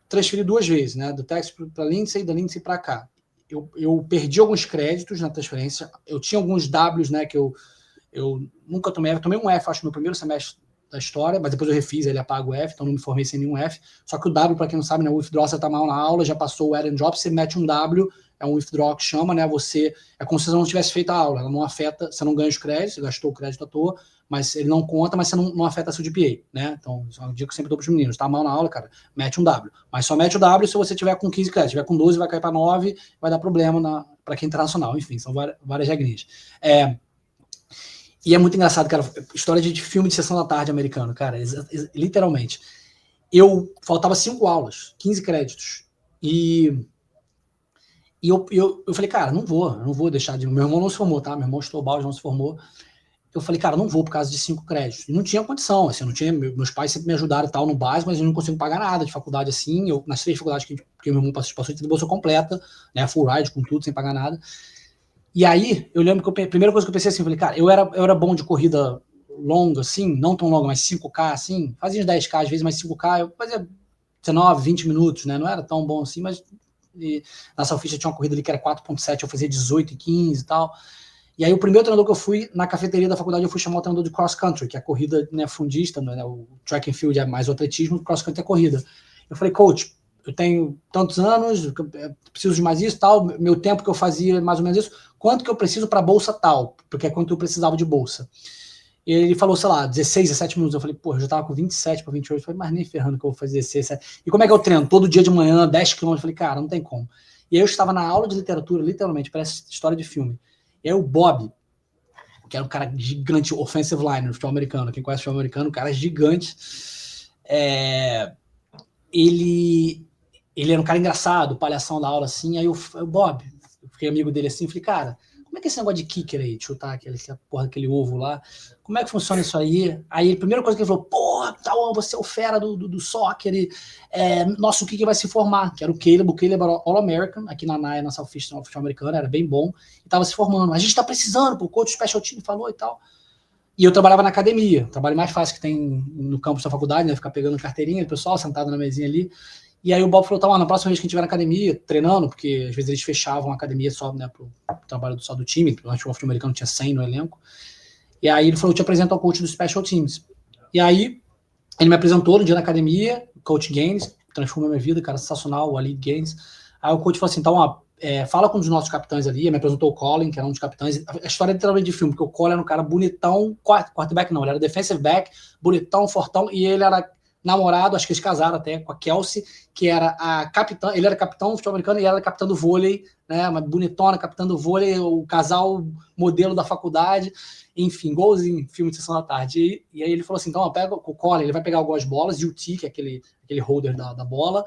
[SPEAKER 2] transferi 2 vezes, né? Do Texas para Lindsey e da Lindsey para cá. Eu perdi alguns créditos na transferência, eu tinha alguns Ws, né, que eu nunca tomei um F, acho, no meu primeiro semestre da história, mas depois eu refiz, ele apaga o F, então não me formei sem nenhum F. Só que o W, para quem não sabe, né, o withdraw, você tá mal na aula, já passou o add and drop, você mete um W, é um withdraw que chama, né? É como se você não tivesse feito a aula, ela não afeta, você não ganha os créditos, você gastou o crédito à toa, mas ele não conta, mas você não afeta a seu GPA, né? Então, isso é um dia que eu sempre dou para os meninos, tá mal na aula, cara, mete um W. Mas só mete o W se você tiver com 15 créditos, tiver com 12, vai cair para 9, vai dar problema para quem é internacional, enfim, são várias regrinhas. E é muito engraçado, cara, história de filme de sessão da tarde americano, cara, literalmente. Faltava 5 aulas, 15 créditos, e eu falei, cara, não vou deixar de... Meu irmão não se formou, tá? Meu irmão Stolbauer não se formou. Eu falei, cara, não vou por causa de 5 créditos. E não tinha condição, assim, não tinha... Meus pais sempre me ajudaram e tal no básico, mas eu não consigo pagar nada de faculdade assim. Nas 3 faculdades que meu irmão passou, de bolsa completa, né, full ride, com tudo, sem pagar nada. E aí, eu lembro que a primeira coisa que eu pensei assim, eu falei, cara, eu era bom de corrida longa, assim, não tão longa, mas 5K, assim, fazia uns 10K às vezes, mas 5K, eu fazia 19, 20 minutos, né, não era tão bom assim, mas na Southeastern tinha uma corrida ali que era 4.7, eu fazia 18 e 15 e tal. E aí o primeiro treinador que eu fui, na cafeteria da faculdade, eu fui chamar o treinador de cross country, que é a corrida, né, fundista, né, o track and field é mais o atletismo, o cross country é a corrida. Eu falei, coach, eu tenho tantos anos, preciso de mais isso, tal, meu tempo que eu fazia mais ou menos isso, quanto que eu preciso para bolsa tal, porque é quanto eu precisava de bolsa. E ele falou, sei lá, 16, 17 minutos. Eu falei, pô, eu já tava com 27 para 28. Eu falei, mas nem ferrando que eu vou fazer 16, 17. E como é que eu treino? Todo dia de manhã, 10 km. Eu falei, cara, não tem como. E aí eu estava na aula de literatura, literalmente, parece história de filme. E aí o Bob, que era um cara gigante, offensive line no futebol americano, quem conhece o futebol americano, um cara gigante, ele era um cara engraçado, palhação da aula, assim. Aí o Bob, eu fiquei amigo dele assim, falei, cara, como é que é esse negócio de kicker aí, de chutar aquele ovo lá, como é que funciona isso aí? Aí a primeira coisa que ele falou, porra, você é o fera do soccer, nosso kicker vai se formar, que era o Caleb era All-American, aqui na Southeastern, no futebol americano, era bem bom, e tava se formando. A gente tá precisando, o coach special team falou e tal. E eu trabalhava na academia, trabalho mais fácil que tem no campus da faculdade, né, ficar pegando carteirinha do pessoal, sentado na mesinha ali. E aí o Bob falou, tá, na próxima vez que a gente estiver na academia, treinando, porque às vezes eles fechavam a academia só, né, pro trabalho só do time, porque o futebol americano tinha 100 no elenco. E aí ele falou, eu te apresento ao coach do Special Teams. E aí ele me apresentou no dia na academia, Coach Gaines, transformou minha vida, cara, sensacional, o Ali Gaines. Aí o coach falou assim, então, fala com um dos nossos capitães ali, me apresentou o Colin, que era um dos capitães. A história é literalmente de filme, porque o Colin era um cara bonitão, quarterback não, ele era defensive back, bonitão, fortão, e ele era namorado, acho que eles casaram até, com a Kelsey, que era a capitã, ele era capitão do futebol americano e ela era capitã do vôlei, né, uma bonitona, capitã do vôlei, o casal modelo da faculdade, enfim, igualzinho, filme de sessão da tarde. E aí ele falou assim, então, pega o Colin, ele vai pegar algumas bolas, e o T, que é aquele holder da bola,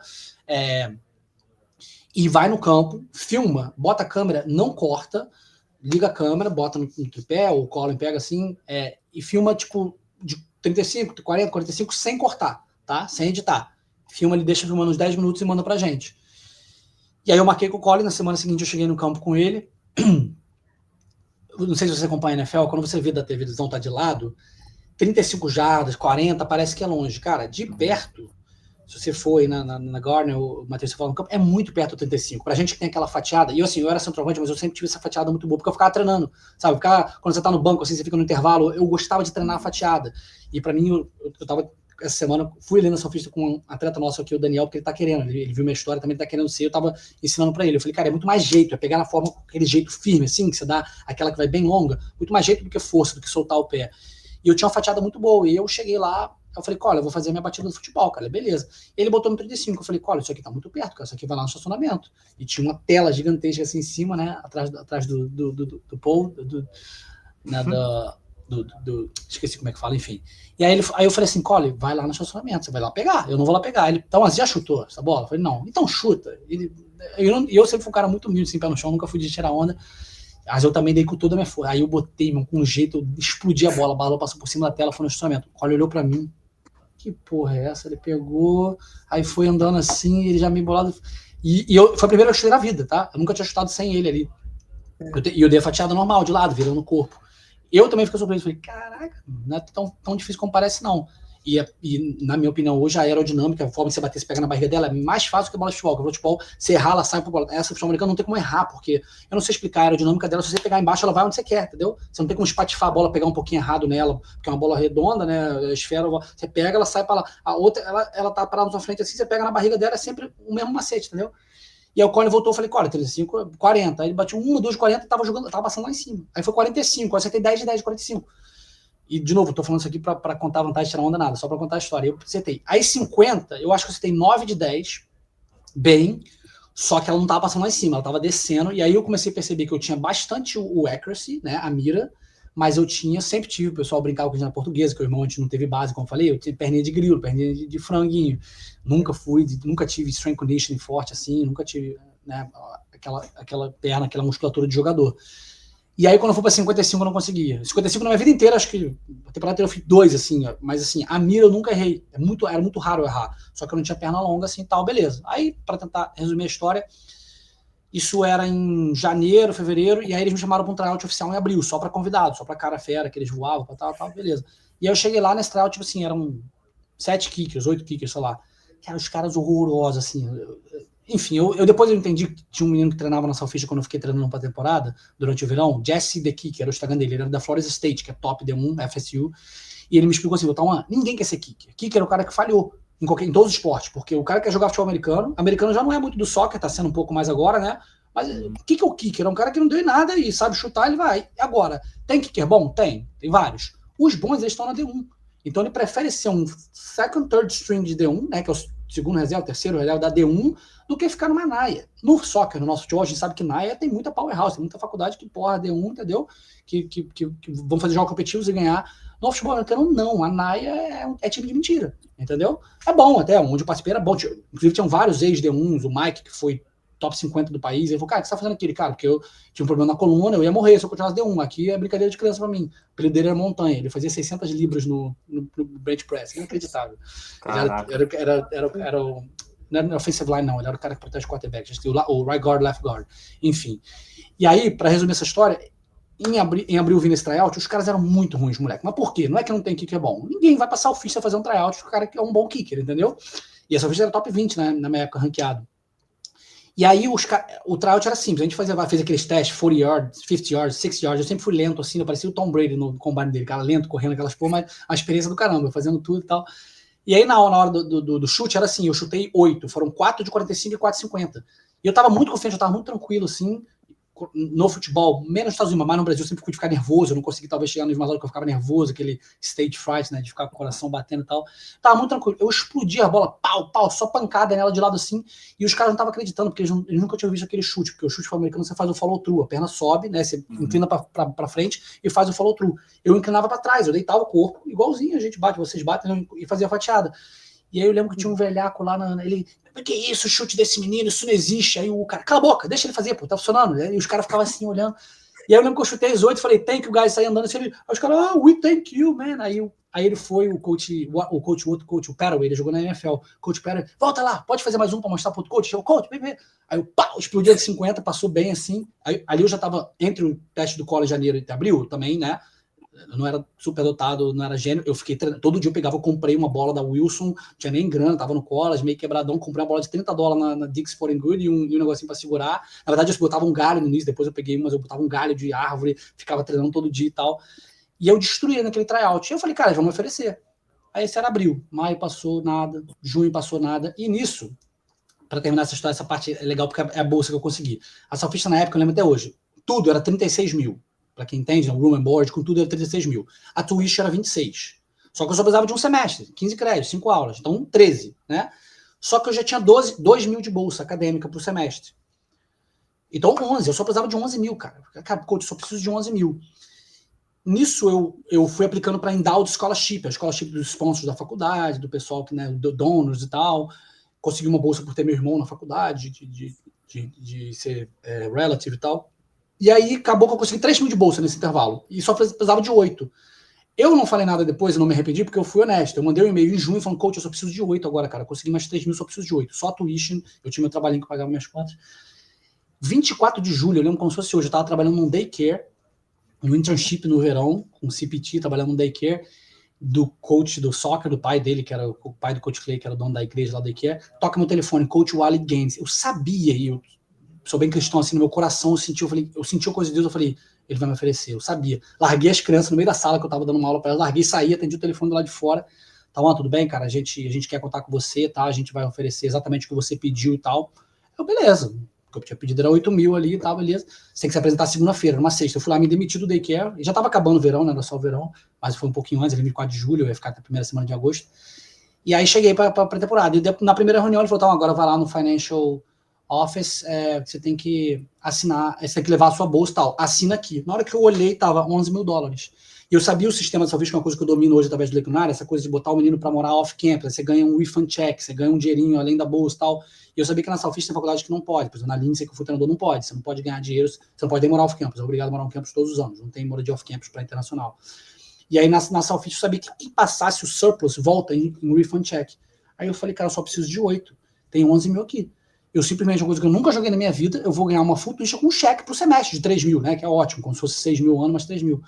[SPEAKER 2] e vai no campo, filma, bota a câmera, não corta, liga a câmera, bota no tripé, o Colin pega assim, e filma, tipo, de 35, 40, 45, sem cortar, tá? Sem editar. Filma, ele deixa filmando uns 10 minutos e manda pra gente. E aí eu marquei com o Colin, na semana seguinte eu cheguei no campo com ele. Não sei se você acompanha a NFL, quando você vê da televisão, tá de lado, 35 jardas, 40, parece que é longe. Cara, de perto, se você for aí na Garner, o Matheus falou no campo, é muito perto do 35. Pra gente que tem aquela fatiada, e eu era centroavante, mas eu sempre tive essa fatiada muito boa, porque eu ficava treinando, sabe? Quando você tá no banco, assim, você fica no intervalo, eu gostava de treinar a fatiada. E pra mim, eu tava, essa semana, fui ali na Sofista com um atleta nosso aqui, o Daniel, porque ele tá querendo, ele viu minha história, também tá querendo ser, eu tava ensinando pra ele. Eu falei, cara, é muito mais jeito, é pegar na forma, aquele jeito firme, assim, que você dá, aquela que vai bem longa, muito mais jeito do que força, do que soltar o pé. E eu tinha uma fatiada muito boa, e eu cheguei lá, eu falei, olha, eu vou fazer a minha batida do futebol, cara, beleza. Ele botou no 35, eu falei, olha, isso aqui tá muito perto, cara, isso aqui vai lá no estacionamento. E tinha uma tela gigantesca assim em cima, né, atrás do pole, esqueci como é que fala, enfim. E aí eu falei assim, Cole, vai lá no estacionamento, você vai lá pegar, eu não vou lá pegar. Ele, então, já chutou essa bola? Eu falei, não, então chuta. Eu sempre fui um cara muito humilde, sem pé no chão, nunca fui de tirar onda. Mas eu também dei com toda a minha força. Aí eu botei, mano, com um jeito, eu explodi a bola passou por cima da tela, foi no estacionamento. O Cole olhou pra mim, que porra é essa? Ele pegou, aí foi andando assim, ele já meio bolado. Foi a primeira vez que eu chutei na vida, tá? Eu nunca tinha chutado sem ele ali. E eu dei a fatiada normal, de lado, virando o corpo. Eu também fiquei surpreso. Falei, caraca, não é tão difícil como parece, não. E, na minha opinião, hoje a aerodinâmica, a forma de você bater, você pega na barriga dela, é mais fácil que a bola de futebol. Porque o futebol, você errar, ela sai pro bola. Essa futebol americana não tem como errar, porque eu não sei explicar a aerodinâmica dela. Se você pegar embaixo, ela vai onde você quer, entendeu? Você não tem como espatifar a bola, pegar um pouquinho errado nela, porque é uma bola redonda, né? A esfera, você pega, ela sai para lá. A outra, ela tá parada na sua frente assim, você pega na barriga dela, é sempre o mesmo macete, entendeu? E aí o Cole voltou, eu falei, Cole, 35, 40. Aí ele bateu 1, 2, 40 e tava passando lá em cima. Aí foi 45, aí você tem 10 de 10 de 45. E, de novo, tô falando isso aqui para contar a vantagem, tirar onda, nada, só para contar a história. Eu acertei. Aí 50, eu acho que eu acertei 9 de 10, bem, só que ela não tava passando lá em cima, ela tava descendo, e aí eu comecei a perceber que eu tinha bastante o accuracy, né, a mira, mas eu sempre tive, o pessoal brincava com a gente na portuguesa, que o irmão antes não teve base, como eu falei, eu tinha perninha de grilo, perninha de franguinho, nunca tive strength conditioning forte assim, nunca tive, né, aquela perna, aquela musculatura de jogador. E aí, quando eu fui para 55, eu não conseguia. 55 na minha vida inteira, acho que a temporada inteira eu fiz 2, assim, mas assim, a mira eu nunca errei. Era muito raro eu errar. Só que eu não tinha perna longa, assim, tal, beleza. Aí, para tentar resumir a história, isso era em janeiro, fevereiro, e aí eles me chamaram para um tryout oficial em abril, só para convidados, só para cara fera, que eles voavam, tal, beleza. E aí eu cheguei lá nesse tryout, tipo assim, eram 7 kickers, 8 kickers, sei lá. Cara, os caras horrorosos, assim. Enfim, depois eu entendi que tinha um menino que treinava na Sofista quando eu fiquei treinando para a temporada, durante o verão, Jesse The Kicker, era o Instagram dele, ele era da Florida State, que é top D1, FSU, e ele me explicou assim, ninguém quer ser kicker. Kicker é o cara que falhou em todos os esportes, porque o cara que quer jogar futebol americano já não é muito do soccer, tá sendo um pouco mais agora, né? Mas o que é o kicker? É um cara que não deu em nada e sabe chutar, ele vai. E agora, tem kicker bom? Tem vários. Os bons, eles estão na D1. Então ele prefere ser um second, third string de D1, né, que é o segundo reserva, terceiro reserva da D1, do que ficar numa NAIA. No soccer, no nosso futebol, a gente sabe que NAIA tem muita powerhouse, tem muita faculdade que porra D1, entendeu? Que vão fazer jogos competitivos e ganhar. No futebol americano, não. A NAIA é time de mentira, entendeu? É bom até, onde eu participei era bom. Inclusive, tinham vários ex-D1s, o Mike, que foi top 50 do país, ele falou, cara, o que você tá fazendo aqui? Cara, porque eu tinha um problema na coluna, eu ia morrer se eu continuasse D1. Aqui é brincadeira de criança pra mim. O apelido dele era Montanha, ele fazia 600 libras no bench press, inacreditável. Ele era o... Não era offensive line, não, ele era o cara que protege o quarterback, o right guard, left guard, enfim. E aí, pra resumir essa história, em abril vindo esse tryout, os caras eram muito ruins, moleque. Mas por quê? Não é que não tem kicker bom. Ninguém vai passar o Ficha a fazer um tryout o cara que é um bom kicker, entendeu? E essa Ficha era top 20, né, na minha época, ranqueado. E aí o tryout era simples, a gente fez aqueles testes, 40 yards, 50 yards, 60 yards, eu sempre fui lento assim, eu parecia o Tom Brady no combine dele, cara lento, correndo aquelas porra, mas a experiência do caramba, fazendo tudo e tal. E aí na hora do chute era assim, eu chutei 8, foram 4 de 45 e 4 de 50. E eu tava muito confiante, eu tava muito tranquilo assim, no futebol, menos nos Estados Unidos, mas no Brasil eu sempre fui ficar nervoso, eu não consegui talvez chegar nos mais que eu ficava nervoso, aquele stage fright, né, de ficar com o coração batendo e tal. Tava muito tranquilo, eu explodi a bola, pau, só pancada nela de lado assim, e os caras não estavam acreditando, porque eles nunca tinham visto aquele chute, porque o chute americano você faz o follow through, a perna sobe, né, você inclina pra frente e faz o follow through. Eu inclinava pra trás, eu deitava o corpo, igualzinho a gente bate, vocês batem e fazia fatiada. E aí eu lembro que tinha um velhaco lá, ele, que isso, chute desse menino, isso não existe. Aí o cara, cala a boca, deixa ele fazer, pô, tá funcionando. E os caras ficavam assim, olhando. E aí eu lembro que eu chutei as 8, falei, thank you, guys, saí andando assim. Aí os caras, we thank you, man. Aí ele foi, o outro coach, o Paraway, ele jogou na NFL. Coach Paraway, volta lá, pode fazer mais um pra mostrar pro outro coach? Eu, coach, vem. Aí eu, explodiu de 50, passou bem assim. Aí, ali eu já tava entre o teste do college de janeiro e de abril também, né? Eu não era super dotado, não era gênio. Eu fiquei treinando. Todo dia eu comprei uma bola da Wilson, não tinha nem grana, tava no college, meio quebradão, comprei uma bola de $30 na Dick's Sporting Goods e um negocinho para segurar. Na verdade, eu botava um galho no início, depois eu peguei mas eu botava um galho de árvore, ficava treinando todo dia e tal. E eu destruía naquele tryout. E eu falei, cara, eles vão me oferecer. Aí esse era abril. Maio passou nada, junho passou nada. E nisso, para terminar essa história, essa parte é legal porque é a bolsa que eu consegui. A Salfista na época, eu lembro até hoje, tudo era 36 mil. Para quem entende, o room and board, com tudo era 36 mil. A tuition era 26. Só que eu só precisava de um semestre, 15 créditos, 5 aulas. Então, 13, né? Só que eu já tinha 2 mil de bolsa acadêmica por semestre. Então, 11. Eu só precisava de 11 mil, cara. Cara, coach, eu só preciso de 11 mil. Nisso, eu fui aplicando para Endowed Scholarship, a scholarship dos sponsors da faculdade, do pessoal que, né, do donors e tal. Consegui uma bolsa por ter meu irmão na faculdade, de ser relative e tal. E aí, acabou que eu consegui 3 mil de bolsa nesse intervalo. E só precisava de 8. Eu não falei nada depois, eu não me arrependi, porque eu fui honesto. Eu mandei um e-mail em junho falando, coach, eu só preciso de 8 agora, cara. Eu consegui mais 3 mil, só preciso de 8. Só a tuition, eu tinha meu trabalhinho que pagava minhas contas. 24 de julho, eu lembro como se fosse hoje, eu estava trabalhando num daycare, no internship no verão, com CPT, trabalhando num daycare, do coach do soccer, do pai dele, que era o pai do coach Clay, que era o dono da igreja lá do daycare. Toca meu telefone, coach Wally Gaines. Eu sabia, e eu sou bem cristão, assim, no meu coração, eu senti a coisa de Deus, eu falei, ele vai me oferecer, eu sabia. Larguei as crianças no meio da sala, que eu tava dando uma aula para elas, larguei, saí, atendi o telefone do lado de fora, tá, tudo bem, cara, a gente quer contar com você, tá, a gente vai oferecer exatamente o que você pediu e tal. Eu, beleza, o que eu tinha pedido era 8 mil ali e tal, beleza. Você tem que se apresentar segunda-feira, numa sexta. Eu fui lá, me demiti do daycare, e já tava acabando o verão, né, era só o verão, mas foi um pouquinho antes, ele 24 de julho, eu ia ficar até a primeira semana de agosto. E aí cheguei pra pré-temporada, e na primeira reunião ele falou, tá, agora vai lá no Financial Office, você tem que assinar, você tem que levar a sua bolsa e tal, assina aqui. Na hora que eu olhei, tava $11 mil. E eu sabia o sistema de Salvation, que é uma coisa que eu domino hoje através do Lecunário, essa coisa de botar o menino para morar off-campus, você ganha um refund check, você ganha um dinheirinho além da bolsa e tal. E eu sabia que na Salvation tem faculdade que não pode, por exemplo, na Lindsay, que eu fui treinador, não pode, você não pode ganhar dinheiro, você não pode nem morar off-campus, é obrigado a morar on-campus todos os anos, não tem moradia off-campus para internacional. E aí na Salvation eu sabia que quem passasse o surplus volta em refund check. Aí eu falei, cara, eu só preciso de 8, tem 11 mil aqui. Eu simplesmente, uma coisa que eu nunca joguei na minha vida, eu vou ganhar uma full tuition com um cheque pro semestre de 3 mil, né? Que é ótimo, como se fosse 6 mil ano, mas 3 mil.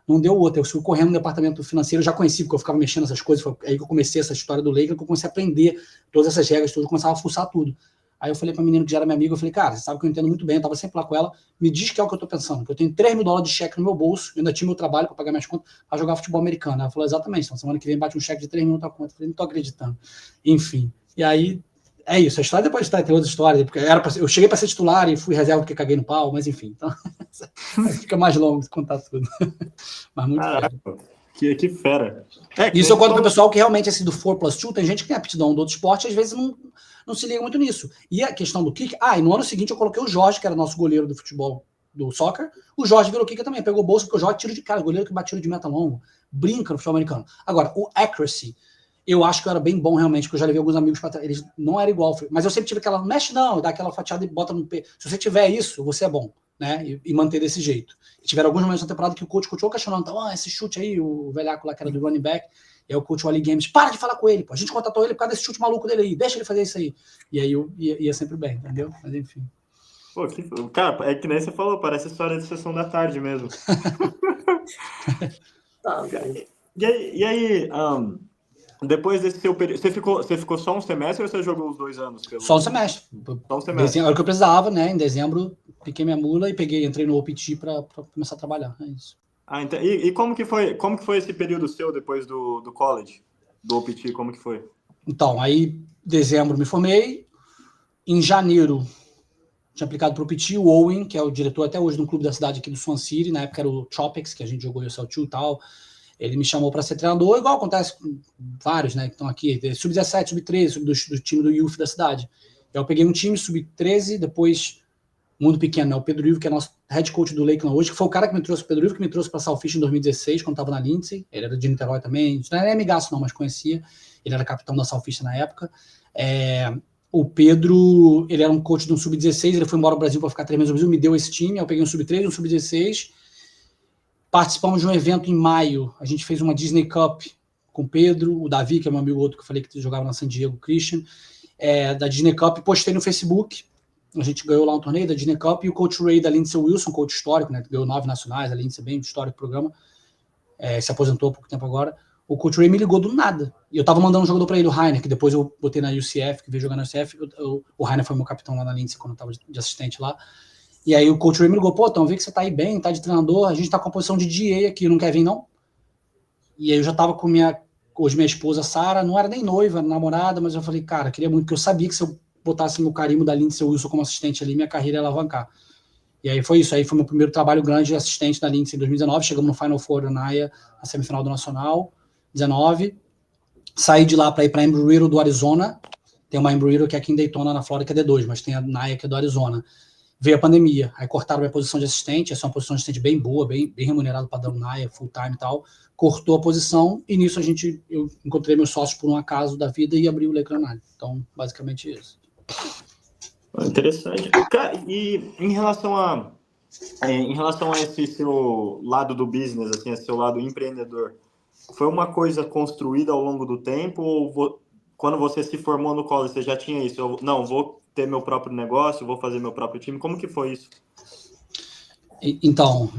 [SPEAKER 2] Não deu outra. Eu fui correndo no departamento financeiro, eu já conheci, porque eu ficava mexendo nessas coisas, foi aí que eu comecei essa história do Laker, que eu comecei a aprender todas essas regras, eu começava a fuçar tudo. Aí eu falei pra menina que já era minha amiga, eu falei, cara, você sabe que eu entendo muito bem, eu tava sempre lá com ela, me diz que é o que eu tô pensando, que eu tenho $3 mil de cheque no meu bolso, eu ainda tinha meu trabalho para pagar minhas contas, para jogar futebol americano. Ela falou, exatamente, então semana que vem bate um cheque de 3 mil na tua conta. Eu falei, não tô acreditando. Enfim, e aí é isso, a história depois de ter outra história, porque eu cheguei para ser titular e fui reserva porque caguei no pau, mas enfim, então fica mais longo de contar tudo. Mas muito
[SPEAKER 1] Caraca, que fera.
[SPEAKER 2] Isso eu conto para o pessoal que realmente esse do 4+2, tem gente que tem aptidão do outro esporte, às vezes não se liga muito nisso. E a questão do kick, e no ano seguinte eu coloquei o Jorge, que era nosso goleiro do futebol, do soccer, o Jorge virou kicker também, pegou bolsa, porque o Jorge tiro de cara, goleiro que bate tiro de meta longo, brinca no futebol americano. Agora, o accuracy, eu acho que eu era bem bom realmente, porque eu já levei alguns amigos para trás, eles não era igual, mas eu sempre tive aquela, mexe não, dá aquela fatiada e bota no pé. Se você tiver isso, você é bom, né, e manter desse jeito. E tiveram alguns momentos na temporada que o coach questionando, então, esse chute aí, o velhaco lá que era do running back, e aí o coach Wally Games, para de falar com ele, pô, a gente contratou ele por causa desse chute maluco dele aí, deixa ele fazer isso aí. E aí eu ia sempre bem, entendeu? Mas enfim.
[SPEAKER 1] Pô, cara, é que nem você falou, parece história de sessão da tarde mesmo. E aí, depois desse seu período, você ficou só um semestre ou você jogou os 2 anos?
[SPEAKER 2] Só um semestre.
[SPEAKER 1] Só um semestre.
[SPEAKER 2] Era o que eu precisava, né? Em dezembro, piquei minha mula e entrei no OPT para começar a trabalhar. É isso.
[SPEAKER 1] Então, e como que foi esse período seu depois do college? Do OPT, como que foi?
[SPEAKER 2] Então, aí, dezembro me formei. Em janeiro, tinha aplicado para o OPT, o Owen, que é o diretor até hoje de um clube da cidade aqui do Swan City, na época era o Tropics, que a gente jogou USL2 e tal. Ele me chamou para ser treinador, igual acontece com vários, né, que estão aqui, sub-17, sub-13, do time do youth da cidade. Eu peguei um time sub-13, depois, mundo pequeno, né, o Pedro Ivo, que é nosso head coach do Lakeland hoje, que foi o cara que me trouxe, o Pedro Ivo, que me trouxe para Salfish em 2016, quando estava na Lindsay. Ele era de Niterói também, não era amigaço não, mas conhecia. Ele era capitão da Salfish na época. O Pedro, ele era um coach de um sub-16, ele foi embora ao Brasil para ficar 3 meses no Brasil, me deu esse time, eu peguei um sub-13, um sub-16. Participamos de um evento em maio, a gente fez uma Disney Cup com o Pedro, o Davi, que é meu amigo outro que eu falei que jogava na San Diego, o Christian, da Disney Cup, postei no Facebook, a gente ganhou lá um torneio da Disney Cup, e o coach Ray da Lindsay Wilson, coach histórico, né, que ganhou 9 nacionais, a Lindsay bem histórico programa, se aposentou há pouco tempo agora, o Coach Ray me ligou do nada. E eu tava mandando um jogador para ele, o Rainer, que depois eu botei na UCF, que veio jogar na UCF. O Rainer foi meu capitão lá na Lindsay, quando eu tava de assistente lá. E aí o Coach Ray me ligou, pô, então, vê que você tá aí bem, tá de treinador, a gente tá com a posição de GA aqui, não quer vir, não? E aí eu já tava com hoje minha esposa, Sara, não era nem noiva, namorada, mas eu falei, cara, queria muito, porque eu sabia que se eu botasse meu carimbo da Lindsay Wilson como assistente ali, minha carreira ia alavancar. E aí foi isso, aí foi meu primeiro trabalho grande de assistente da Lindsay em 2019, chegamos no Final Four da NAIA, na semifinal do Nacional, 19, saí de lá para ir para Embry-Riddle do Arizona, tem uma Embry-Riddle que é aqui em Daytona, na Flórida, que é D2, mas tem a NAIA que é do Arizona. Veio a pandemia, aí cortaram minha posição de assistente, essa é uma posição de assistente bem boa, bem remunerada, padrão NAIA, full time e tal, cortou a posição, e nisso eu encontrei meus sócios por um acaso da vida e abri o Lakeland NAIA. Então, basicamente isso.
[SPEAKER 1] Interessante. Cara, e em relação a esse seu lado do business, assim, esse seu lado empreendedor, foi uma coisa construída ao longo do tempo ou quando você se formou no college, você já tinha isso? Não, vou ter meu próprio negócio, vou fazer meu próprio time. Como que foi isso?
[SPEAKER 2] Então,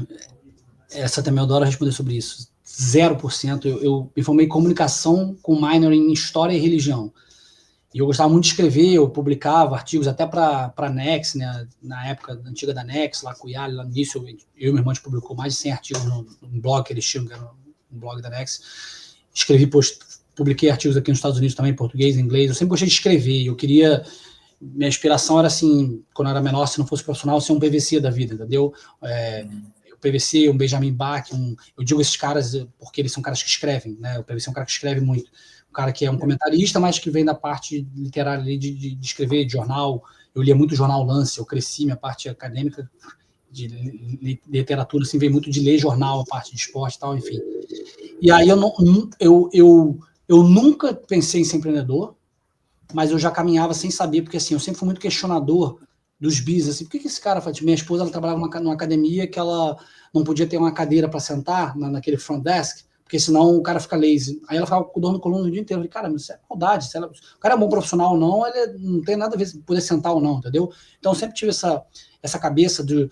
[SPEAKER 2] essa também eu adoro responder sobre isso. 0%. Eu me formei em comunicação com minor em história e religião. E eu gostava muito de escrever, eu publicava artigos até para a Nex, né, na época antiga da Nex, lá com o Yali, lá no início, eu e meu irmão publicou mais de 100 artigos no blog que eles tinham, que era um blog da Nex. Publiquei artigos aqui nos Estados Unidos também, em português, em inglês. Eu sempre gostei de escrever, eu queria... Minha inspiração era assim, quando eu era menor, se não fosse profissional, ser um PVC da vida, entendeu? O PVC, um Benjamin Bach, eu digo esses caras porque eles são caras que escrevem, né? O PVC é um cara que escreve muito. Um cara que é um comentarista, mas que vem da parte literária ali de escrever, de jornal. Eu lia muito jornal Lance, eu cresci, minha parte acadêmica de literatura, assim, veio muito de ler jornal, a parte de esporte e tal, enfim. E aí eu nunca pensei em ser empreendedor, mas eu já caminhava sem saber, porque assim, eu sempre fui muito questionador dos business, assim, por que esse cara faz? Minha esposa, ela trabalhava numa academia que ela não podia ter uma cadeira para sentar naquele front desk, porque senão o cara fica lazy. Aí ela ficava com dor no coluna o dia inteiro. Eu falei, cara, mas isso é maldade. O cara é um bom profissional ou não, ele não tem nada a ver se poder sentar ou não, entendeu? Então eu sempre tive essa cabeça do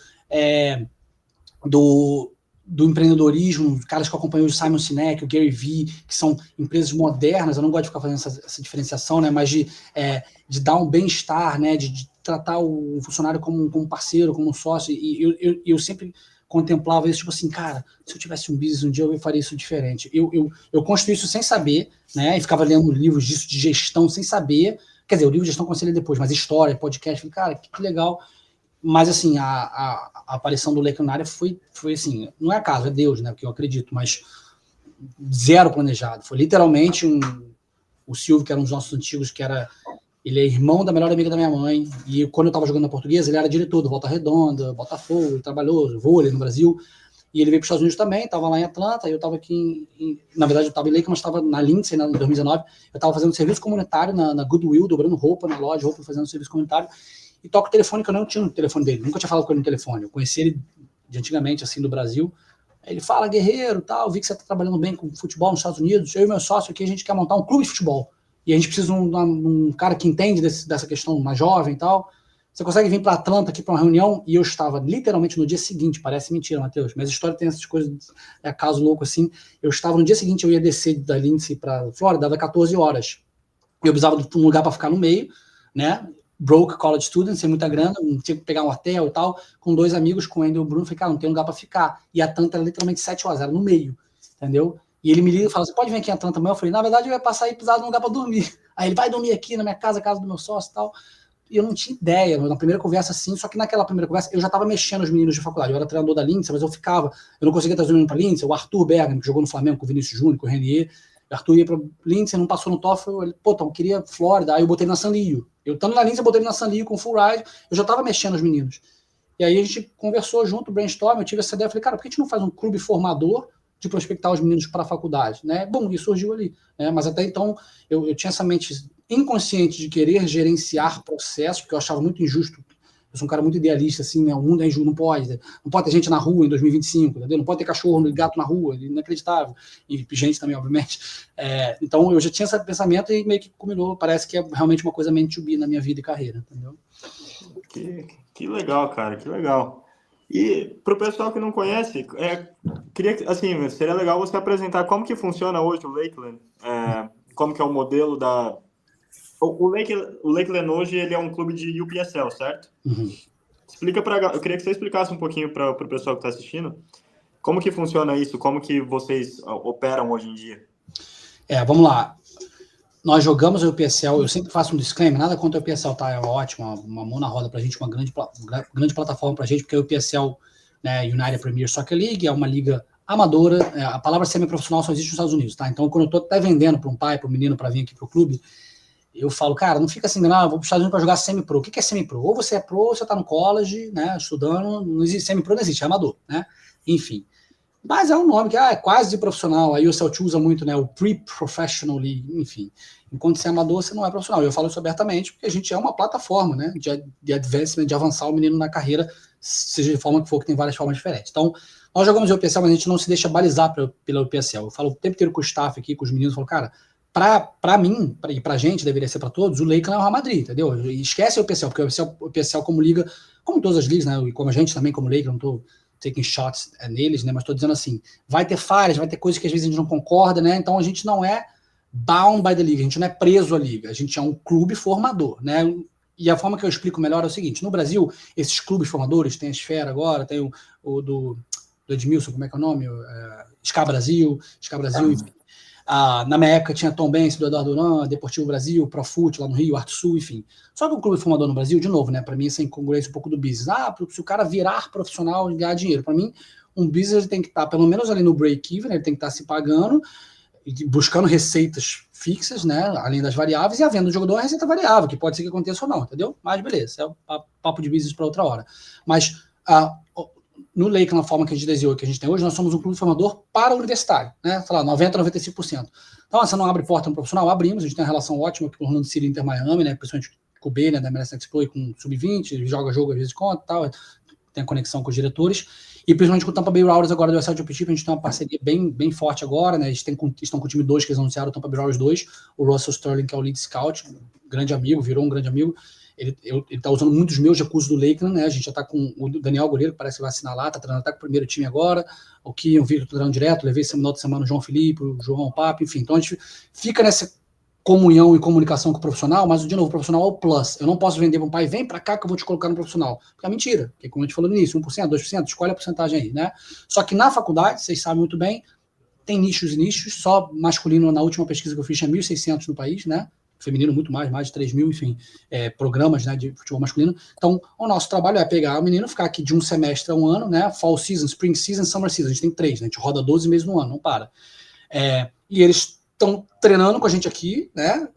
[SPEAKER 2] empreendedorismo, os caras que eu acompanho, o Simon Sinek, o Gary Vee, que são empresas modernas, eu não gosto de ficar fazendo essa diferenciação, né, mas de dar um bem-estar, né, de tratar o funcionário como um parceiro, como um sócio, e eu sempre contemplava isso, tipo assim, cara, se eu tivesse um business um dia, eu faria isso diferente. Eu construí isso sem saber, né, e ficava lendo livros disso, de gestão, sem saber, quer dizer, o livro de gestão conselho depois, mas história, podcast, falei, cara, que legal. Mas, assim, a aparição do Lakeland NAIA foi assim, não é acaso, é Deus, né, que eu acredito, mas zero planejado. Foi literalmente o Silvio, que era um dos nossos antigos, ele é irmão da melhor amiga da minha mãe, e quando eu estava jogando na Portuguesa, ele era diretor do Volta Redonda, Botafogo, ele trabalhou, vôlei no Brasil, e ele veio para os Estados Unidos também, estava lá em Atlanta, e eu estava aqui, na verdade eu estava em Lakeland, mas estava na Lindsay, em 2019, eu estava fazendo serviço comunitário na Goodwill, dobrando roupa na loja, fazendo serviço comunitário, e toca o telefone, que eu não tinha o telefone dele, nunca tinha falado com ele no telefone, eu conheci ele de antigamente, assim, do Brasil. Aí ele fala, guerreiro, tal, vi que você está trabalhando bem com futebol nos Estados Unidos, eu e meu sócio aqui, a gente quer montar um clube de futebol, e a gente precisa de um cara que entende dessa questão, mais jovem e tal, você consegue vir para Atlanta aqui para uma reunião? E eu estava literalmente no dia seguinte, parece mentira, Matheus, mas a história tem essas coisas, é caso louco assim, eu estava no dia seguinte, eu ia descer da Lindsay para Flórida, dava 14 horas, eu precisava de um lugar para ficar no meio, né, broke college student, sem muita grana, tinha que pegar um hotel e tal, com 2 amigos, com o Andy e o Bruno, falei, cara, não tem lugar para ficar. E a Atlanta era literalmente 7 horas, era no meio, entendeu? E ele me liga e fala, você pode vir aqui em Atlanta amanhã? Eu falei, na verdade eu ia passar e precisar de um lugar para dormir. Aí ele vai dormir aqui na minha casa, casa do meu sócio e tal. E eu não tinha ideia, na primeira conversa assim, só que naquela primeira conversa eu já estava mexendo os meninos de faculdade, eu era treinador da Lindsay, mas eu não conseguia trazer o menino para Lindsay, o Arthur Bergman, que jogou no Flamengo com o Vinícius Júnior, com o Renier, o Arthur ia para Lindsay, não passou no TOEFL, ele, pô, então, queria Flórida, aí eu botei na Sanlio. Eu estando na Lindsay, eu botei na Sanlio com full ride, eu já estava mexendo os meninos. E aí a gente conversou junto, brainstorm, eu tive essa ideia, eu falei, cara, por que a gente não faz um clube formador de prospectar os meninos para a faculdade, né? Bom, e surgiu ali, né? Mas até então eu tinha essa mente inconsciente de querer gerenciar processos, porque eu achava muito injusto. Eu sou um cara muito idealista, assim, né? O mundo é injusto, não pode ter gente na rua em 2025, entendeu? Não pode ter cachorro e gato na rua, inacreditável. E gente também, obviamente. Então eu já tinha esse pensamento e meio que combinou, parece que é realmente uma coisa meant to be na minha vida e carreira, entendeu?
[SPEAKER 1] Que legal, cara, que legal. E para o pessoal que não conhece, assim, seria legal você apresentar como que funciona hoje o Lakeland, como que é o modelo da... O Lakeland hoje ele é um clube de UPSL, certo?
[SPEAKER 2] Uhum.
[SPEAKER 1] Eu queria que você explicasse um pouquinho para o pessoal que está assistindo como que funciona isso, como que vocês operam hoje em dia.
[SPEAKER 2] Vamos lá. Nós jogamos o UPSL, eu sempre faço um disclaimer, nada contra o UPSL, tá? É ótimo, uma mão na roda pra gente, uma grande plataforma pra gente, porque o UPSL, né, United Premier Soccer League, é uma liga amadora, a palavra semi-profissional só existe nos Estados Unidos, tá? Então, quando eu tô até vendendo para um pai, para um menino para vir aqui pro clube, eu falo, cara, não fica assim, não, eu vou para os Estados Unidos para jogar semi-pro. O que é semi-pro? Ou você é pro, ou você tá no college, né, estudando, não existe semi-pro, não existe, é amador, né? Enfim. Mas é um nome que é quase profissional. Aí o Celtic usa muito, né? O pre-professional league, enfim. Enquanto você é amador, você não é profissional. Eu falo isso abertamente porque a gente é uma plataforma, né? De advancement, de avançar o menino na carreira, seja de forma que for, que tem várias formas diferentes. Então, nós jogamos o UPSL, mas a gente não se deixa balizar pela UPSL. Eu falo o tempo inteiro com o staff aqui, com os meninos, eu falo, cara, pra mim, e pra gente, deveria ser pra todos, o Lakeland é o Real Madrid, entendeu? E esquece o UPSL, porque o UPSL como liga, como todas as ligas, né? E como a gente também, como Lakeland, não tô taking shots neles, né? Mas estou dizendo assim, vai ter falhas, vai ter coisas que às vezes a gente não concorda, né? Então a gente não é bound by the league, a gente não é preso à liga, a gente é um clube formador, né? E a forma que eu explico melhor é o seguinte: no Brasil, esses clubes formadores, tem a Esfera agora, tem o do Edmilson, como é que é o nome? SCA Brasil, enfim. Na minha época tinha Tom Benz, do Eduardo Duran, Deportivo Brasil, Profut lá no Rio, Arte Sul, enfim. Só que o clube formador no Brasil, de novo, né? Para mim, essa incongruência um pouco do business. Se o cara virar profissional e ganhar dinheiro, para mim, um business tem que estar, pelo menos ali no break-even, ele tem que estar se pagando, buscando receitas fixas, né? Além das variáveis, e a venda do jogador é receita variável, que pode ser que aconteça ou não, entendeu? Mas beleza, é papo de business para outra hora. Mas no Lake, na forma que a gente desenhou, que a gente tem hoje, nós somos um clube formador para o universitário, né? Sei lá, 90%, 95%. Então, você não abre porta no profissional, abrimos, a gente tem uma relação ótima com o Orlando City e Inter Miami, né? Principalmente com o B, né, da MLS Exploit, com Sub-20, joga jogo às vezes conta e tal, tem a conexão com os diretores. E principalmente com o Tampa Bay Raiders agora do SL Championship, a gente tem uma parceria bem forte agora, né? Eles estão com o time 2, que eles anunciaram, o Tampa Bay Raiders 2, o Russell Sterling, que é o lead scout, grande amigo, virou um grande amigo. Ele tá usando muitos meus recursos do Lakeland, né? A gente já tá com o Daniel Goleiro, que parece que vai assinar lá, tá treinando até com o primeiro time agora. O Kian, o Victor, treinando direto, levei esse final de semana o João Felipe, o João Papo, enfim. Então a gente fica nessa comunhão e comunicação com o profissional, mas de novo, o profissional é o plus. Eu não posso vender para um pai, vem para cá que eu vou te colocar no profissional. Porque é mentira, porque como a gente falou no início, 1%, 2%, escolhe a porcentagem aí, né? Só que na faculdade, vocês sabem muito bem, tem nichos e nichos, só masculino, na última pesquisa que eu fiz, tinha 1.600 no país, né? Feminino muito mais de 3 mil, enfim, programas, né, de futebol masculino. Então, o nosso trabalho é pegar o menino, ficar aqui de um semestre a um ano, né, fall season, spring season, summer season, a gente tem 3, né, a gente roda 12 meses no ano, não para. E eles estão treinando com a gente aqui, né,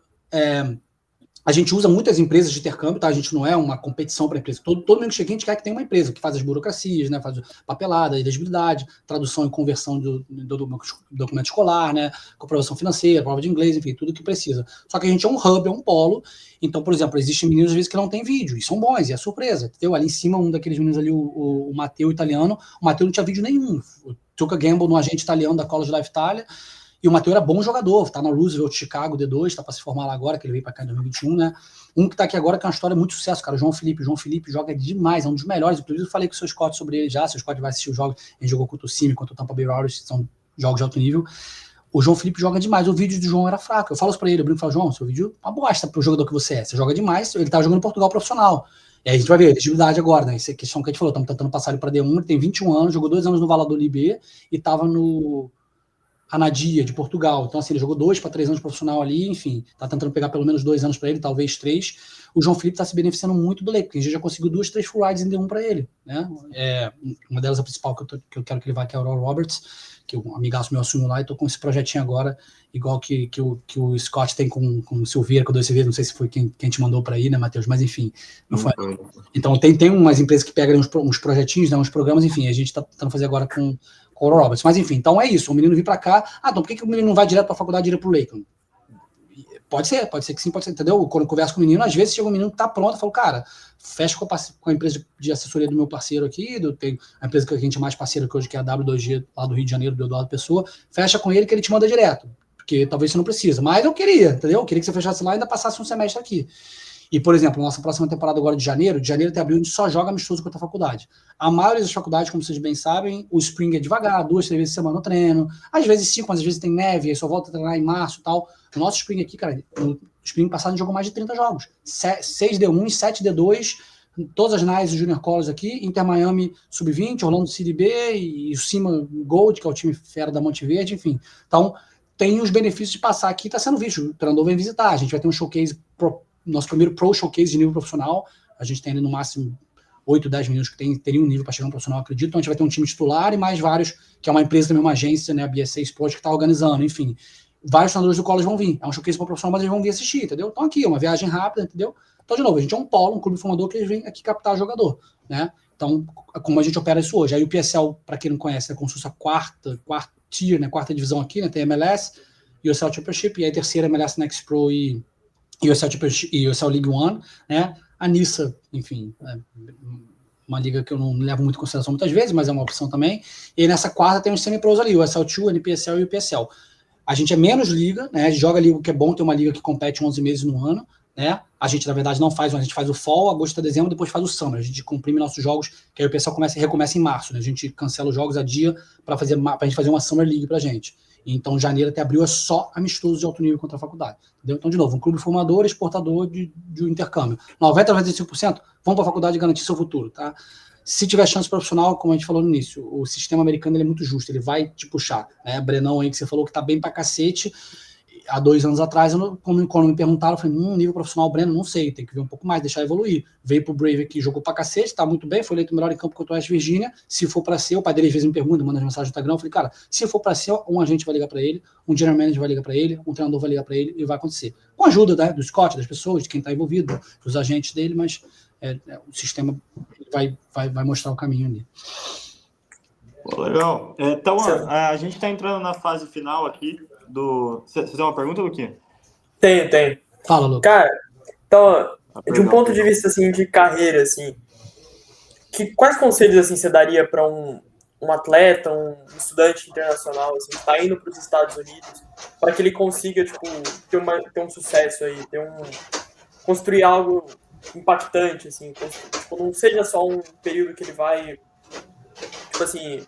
[SPEAKER 2] a gente usa muitas empresas de intercâmbio, tá? A gente não é uma competição para empresa. Todo mundo que chega aqui, a gente quer que tenha uma empresa que faz as burocracias, né? Faz papelada, elegibilidade, tradução e conversão do documento escolar, né? Comprovação financeira, prova de inglês, enfim, tudo que precisa. Só que a gente é um hub, é um polo. Então, por exemplo, existem meninos às vezes que não tem vídeo, e são bons, e é surpresa. Entendeu? Ali em cima, um daqueles meninos ali, o Matteo italiano, o Matteo não tinha vídeo nenhum. Took a gamble no agente italiano da College Life Italia. E o Matheus era bom jogador, tá na Roosevelt, Chicago, D2, tá para se formar lá agora, que ele veio para cá em 2021, né? Um que tá aqui agora, que é uma história muito sucesso, cara, o João Felipe. O João Felipe joga demais, é um dos melhores. Inclusive, eu falei com o seu Scott sobre ele já. Seu Scott vai assistir os jogos. Ele jogou contra o Cime, contra o Tampa Bay Raiders, são jogos de alto nível. O João Felipe joga demais. O vídeo do João era fraco. Eu falo isso pra ele, eu brinco e falo, João, seu vídeo é uma bosta pro jogador que você é. Você joga demais. Ele tava jogando em Portugal profissional. E aí a gente vai ver a elegibilidade agora, né? Essa questão que a gente falou, estamos tentando passar ele para D1, ele tem 21 anos, jogou 2 anos no Valladolid B e tava no Anadia, de Portugal. Então, assim, ele jogou 2 para 3 anos profissional ali, enfim, tá tentando pegar pelo menos 2 anos para ele, talvez 3. O João Felipe tá se beneficiando muito do Lake, porque a gente já conseguiu 2, 3 full rides em D1 para ele, né? Uma delas, a principal, que eu quero que ele vá, que é a Aurora Roberts, que um amigaço meu assumiu lá, e tô com esse projetinho agora, igual que o Scott tem com o Silveira, com o Silveira, não sei se foi quem te mandou para aí, né, Matheus? Mas, enfim, não foi. Então, tem umas empresas que pegam uns projetinhos, né, uns programas, enfim, a gente tá tentando fazer agora com o Roberts. Mas, enfim, então é isso. O menino vir para cá. então por que o menino não vai direto para a faculdade, direto para o Lakeland? Pode ser que sim, pode ser, entendeu? Quando eu converso com o menino, às vezes chega um menino que tá pronto, eu falo, cara, fecha com a empresa de assessoria do meu parceiro aqui, tem a empresa que a gente é mais parceiro que hoje, que é a W2G, lá do Rio de Janeiro, do Eduardo Pessoa, fecha com ele que ele te manda direto, porque talvez você não precisa. Mas eu queria, entendeu? Eu queria que você fechasse lá e ainda passasse um semestre aqui. E, por exemplo, nossa próxima temporada agora de janeiro até abril, a gente só joga amistoso contra a faculdade. A maioria das faculdades, como vocês bem sabem, o spring é devagar, 2, 3 vezes por semana no treino, às vezes 5, mas às vezes tem neve, aí só volta a treinar em março e tal. O nosso spring aqui, cara, no spring passado a gente jogou mais de 30 jogos. 6D1 e 7D2, todas as NAIs e Junior College aqui, Inter Miami Sub-20, Orlando City B e o Cima Gold, que é o time fera da Monte Verde, enfim. Então, tem os benefícios de passar aqui, está sendo visto. O treinador vem visitar, a gente vai ter um showcase, nosso primeiro pro showcase de nível profissional, a gente tem ali no máximo 8, 10 meninos que teriam um nível para chegar no profissional, acredito. Então a gente vai ter um time titular e mais vários, que é uma empresa também, uma agência, né, a BSA Sport, que está organizando, enfim. Vários treinadores do college vão vir. É um showcase para profissional, mas eles vão vir assistir, entendeu? Então aqui, é uma viagem rápida, entendeu? Então, de novo, a gente é um polo, um clube formador que eles vêm aqui captar jogador, né? Então, como a gente opera isso hoje. Aí o PSL, para quem não conhece, é como se fosse a quarta tier, né, quarta divisão aqui, né? Tem MLS, USL Championship, e aí a terceira MLS Next Pro e USL League One, né? A NISA, enfim, é uma liga que eu não levo muito em consideração muitas vezes, mas é uma opção também. E aí nessa quarta tem os semi-pros ali, o USL2, NPSL e o PSL. A gente é menos liga, né? A gente joga liga, o que é bom ter uma liga que compete 11 meses no ano, né? A gente, na verdade, não faz, a gente faz o Fall, agosto a dezembro, depois faz o Summer. A gente comprime nossos jogos, que aí o pessoal recomeça em março, né? A gente cancela os jogos a dia para a gente fazer uma Summer League pra gente. Então, janeiro até abril é só amistoso de alto nível contra a faculdade. Entendeu? Então, de novo, um clube formador, exportador de intercâmbio. 90% a 95% vão para a faculdade e garantir seu futuro. Tá? Se tiver chance profissional, como a gente falou no início, o sistema americano ele é muito justo, ele vai te puxar. Né? Brenão aí que você falou que tá bem pra cacete. Há 2 anos atrás, quando me perguntaram, eu falei, nível profissional, Breno, não sei, tem que ver um pouco mais, deixar evoluir. Veio pro Brave aqui, jogou pra cacete, tá muito bem, foi eleito o melhor em campo contra o West Virginia. Se for pra ser, o pai dele às vezes me pergunta, manda mensagem no Instagram, eu falei, cara, se for pra ser, um agente vai ligar pra ele, um general manager vai ligar pra ele, um treinador vai ligar pra ele e vai acontecer. Com a ajuda, né, do Scott, das pessoas, de quem tá envolvido, dos agentes dele, mas o sistema vai mostrar o caminho ali.
[SPEAKER 1] Pô, legal. Então, a gente tá entrando na fase final aqui do... Você tem uma pergunta, Luquinha?
[SPEAKER 3] Tem.
[SPEAKER 2] Fala, Lucas.
[SPEAKER 3] Cara, então, de um ponto de vista, assim, de carreira, assim, quais conselhos, assim, você daria para um atleta, um estudante internacional, assim, que está indo para os Estados Unidos, para que ele consiga, tipo, ter um sucesso aí, construir algo impactante, assim, tipo, não seja só um período que ele vai, tipo assim,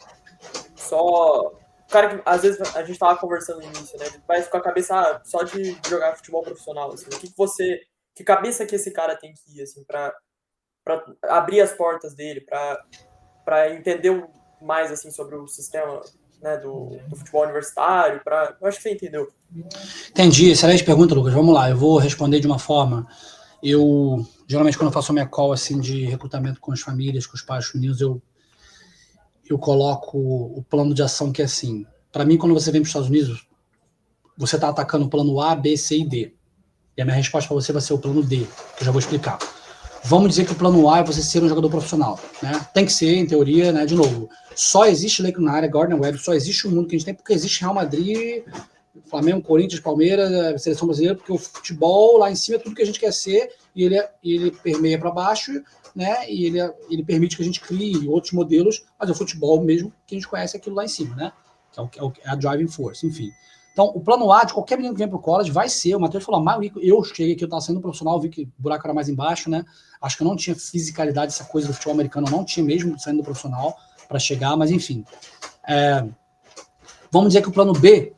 [SPEAKER 3] só... Cara, que às vezes a gente tava conversando no início, né? Ele vai ficar com a cabeça só de jogar futebol profissional, assim. Que cabeça que esse cara tem que ir, assim, pra abrir as portas dele, pra entender mais, assim, sobre o sistema, né, do futebol universitário, eu acho que você entendeu.
[SPEAKER 2] Entendi, excelente pergunta, Lucas. Vamos lá, eu vou responder de uma forma. Geralmente, quando eu faço a minha call, assim, de recrutamento com as famílias, com os pais, com os meninos, eu coloco o plano de ação que é assim. Para mim, quando você vem para os Estados Unidos, você está atacando o plano A, B, C e D. E a minha resposta para você vai ser o plano D, que eu já vou explicar. Vamos dizer que o plano A é você ser um jogador profissional. Né? Tem que ser, em teoria, né? De novo. Só existe Lakeland na área, Gardner Webb, só existe o mundo que a gente tem, porque existe Real Madrid, Flamengo, Corinthians, Palmeiras, Seleção Brasileira, porque o futebol lá em cima é tudo que a gente quer ser e ele permeia para baixo, né? E ele permite que a gente crie outros modelos, mas é o futebol mesmo que a gente conhece aquilo lá em cima, né? Que é a driving force, enfim. Então, o plano A de qualquer menino que vem para o college vai ser, o Matheus falou, eu cheguei aqui, eu estava sendo profissional, vi que o buraco era mais embaixo, né? Acho que eu não tinha fisicalidade, essa coisa do futebol americano, eu não tinha mesmo saindo do profissional para chegar, mas enfim. Vamos dizer que o plano B,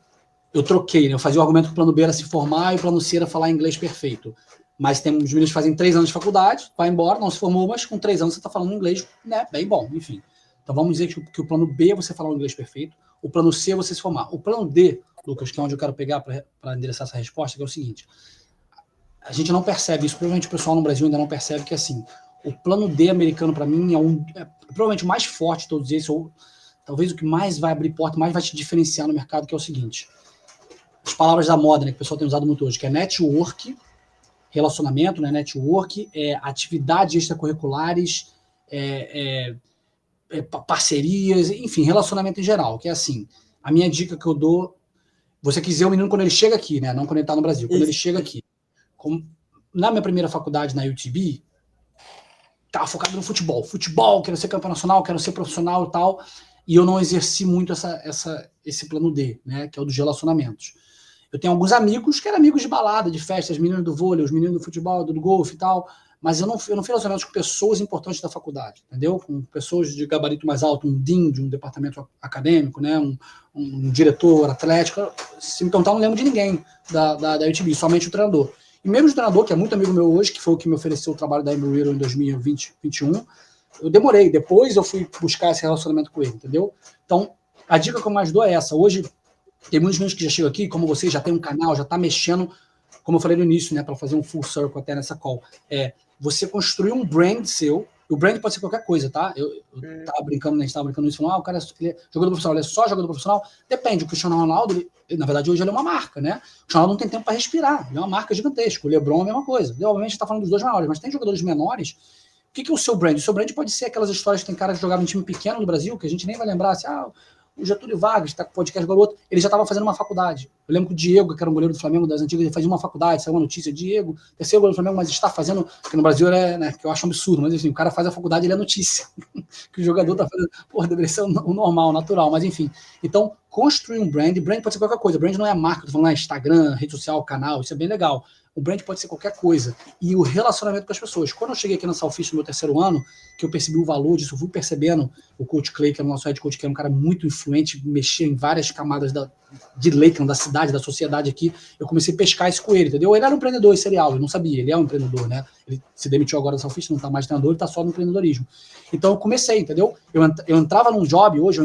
[SPEAKER 2] eu troquei, né? Eu fazia o argumento que o plano B era se formar e o plano C era falar inglês perfeito. Mas tem os meninos que fazem 3 anos de faculdade, vai embora, não se formou, mas com 3 anos você está falando inglês, né? Bem bom, enfim. Então vamos dizer que o plano B é você falar o inglês perfeito, o plano C é você se formar. O plano D, Lucas, que é onde eu quero pegar para endereçar essa resposta, que é o seguinte: a gente não percebe isso, provavelmente o pessoal no Brasil ainda não percebe que, assim, o plano D americano, para mim, é provavelmente o mais forte de todos esses, ou talvez o que mais vai abrir porta, mais vai te diferenciar no mercado, que é o seguinte: as palavras da moda, né, que o pessoal tem usado muito hoje, que é network, relacionamento, né, network, atividades extracurriculares, parcerias, enfim, relacionamento em geral, que é assim, a minha dica que eu dou, você quis dizer o menino quando ele chega aqui, né, não quando ele está no Brasil, quando ele chega aqui. Na minha primeira faculdade, na UTB, estava focado no futebol, quero ser campeão nacional, quero ser profissional e tal, e eu não exerci muito esse plano D, né, que é o dos relacionamentos. Eu tenho alguns amigos que eram amigos de balada, de festa, os meninos do vôlei, os meninos do futebol, do golfe e tal, mas eu não fiz relacionamentos com pessoas importantes da faculdade, entendeu? Com pessoas de gabarito mais alto, um dean de um departamento acadêmico, né? Um diretor atlético. Se me perguntar, eu não lembro de ninguém da UTB, somente o treinador. E mesmo o treinador, que é muito amigo meu hoje, que foi o que me ofereceu o trabalho da Embry-Riddle em 2021, eu demorei. Depois eu fui buscar esse relacionamento com ele, entendeu? Então, a dica que eu mais dou é essa. Hoje, tem muitos meninos que já chegam aqui, como você, já tem um canal, já está mexendo, como eu falei no início, né, para fazer um full circle até nessa call. Você construir um brand seu. O brand pode ser qualquer coisa, tá? Eu tava brincando, né? A gente tava brincando isso, falando, o cara é jogador profissional, ele é só jogador profissional? Depende, o Cristiano Ronaldo, na verdade, hoje ele é uma marca, né? O Cristiano Ronaldo não tem tempo para respirar, ele é uma marca gigantesca. O LeBron é a mesma coisa. Obviamente, a gente tá falando dos dois maiores, mas tem jogadores menores. O que é o seu brand? O seu brand pode ser aquelas histórias que tem caras que jogaram em time pequeno do Brasil, que a gente nem vai lembrar, assim, o Getúlio Vargas, está com o podcast garoto, ele já estava fazendo uma faculdade. Eu lembro que o Diego, que era um goleiro do Flamengo das antigas, ele fazia uma faculdade, saiu uma notícia, Diego, terceiro goleiro do Flamengo, mas está fazendo, que no Brasil é, né, que eu acho um absurdo, mas enfim, o cara faz a faculdade, ele é notícia. Que o jogador está fazendo, porra, deveria ser o normal, natural, mas enfim. Então, construir um brand pode ser qualquer coisa, brand não é marca, tô falando Instagram, rede social, canal, isso é bem legal. O brand pode ser qualquer coisa. E o relacionamento com as pessoas. Quando eu cheguei aqui na Salfish no meu terceiro ano, que eu percebi o valor disso, eu fui percebendo o Coach Clay, que é o nosso head coach, que é um cara muito influente, mexia em várias camadas de Lakeland, da cidade, da sociedade aqui. Eu comecei a pescar isso com ele, entendeu? Ele era um empreendedor serial, eu não sabia, ele é um empreendedor, né? Ele se demitiu agora da Salfish, não está mais treinador, ele está só no empreendedorismo. Então eu comecei, entendeu? Eu entrava num job, hoje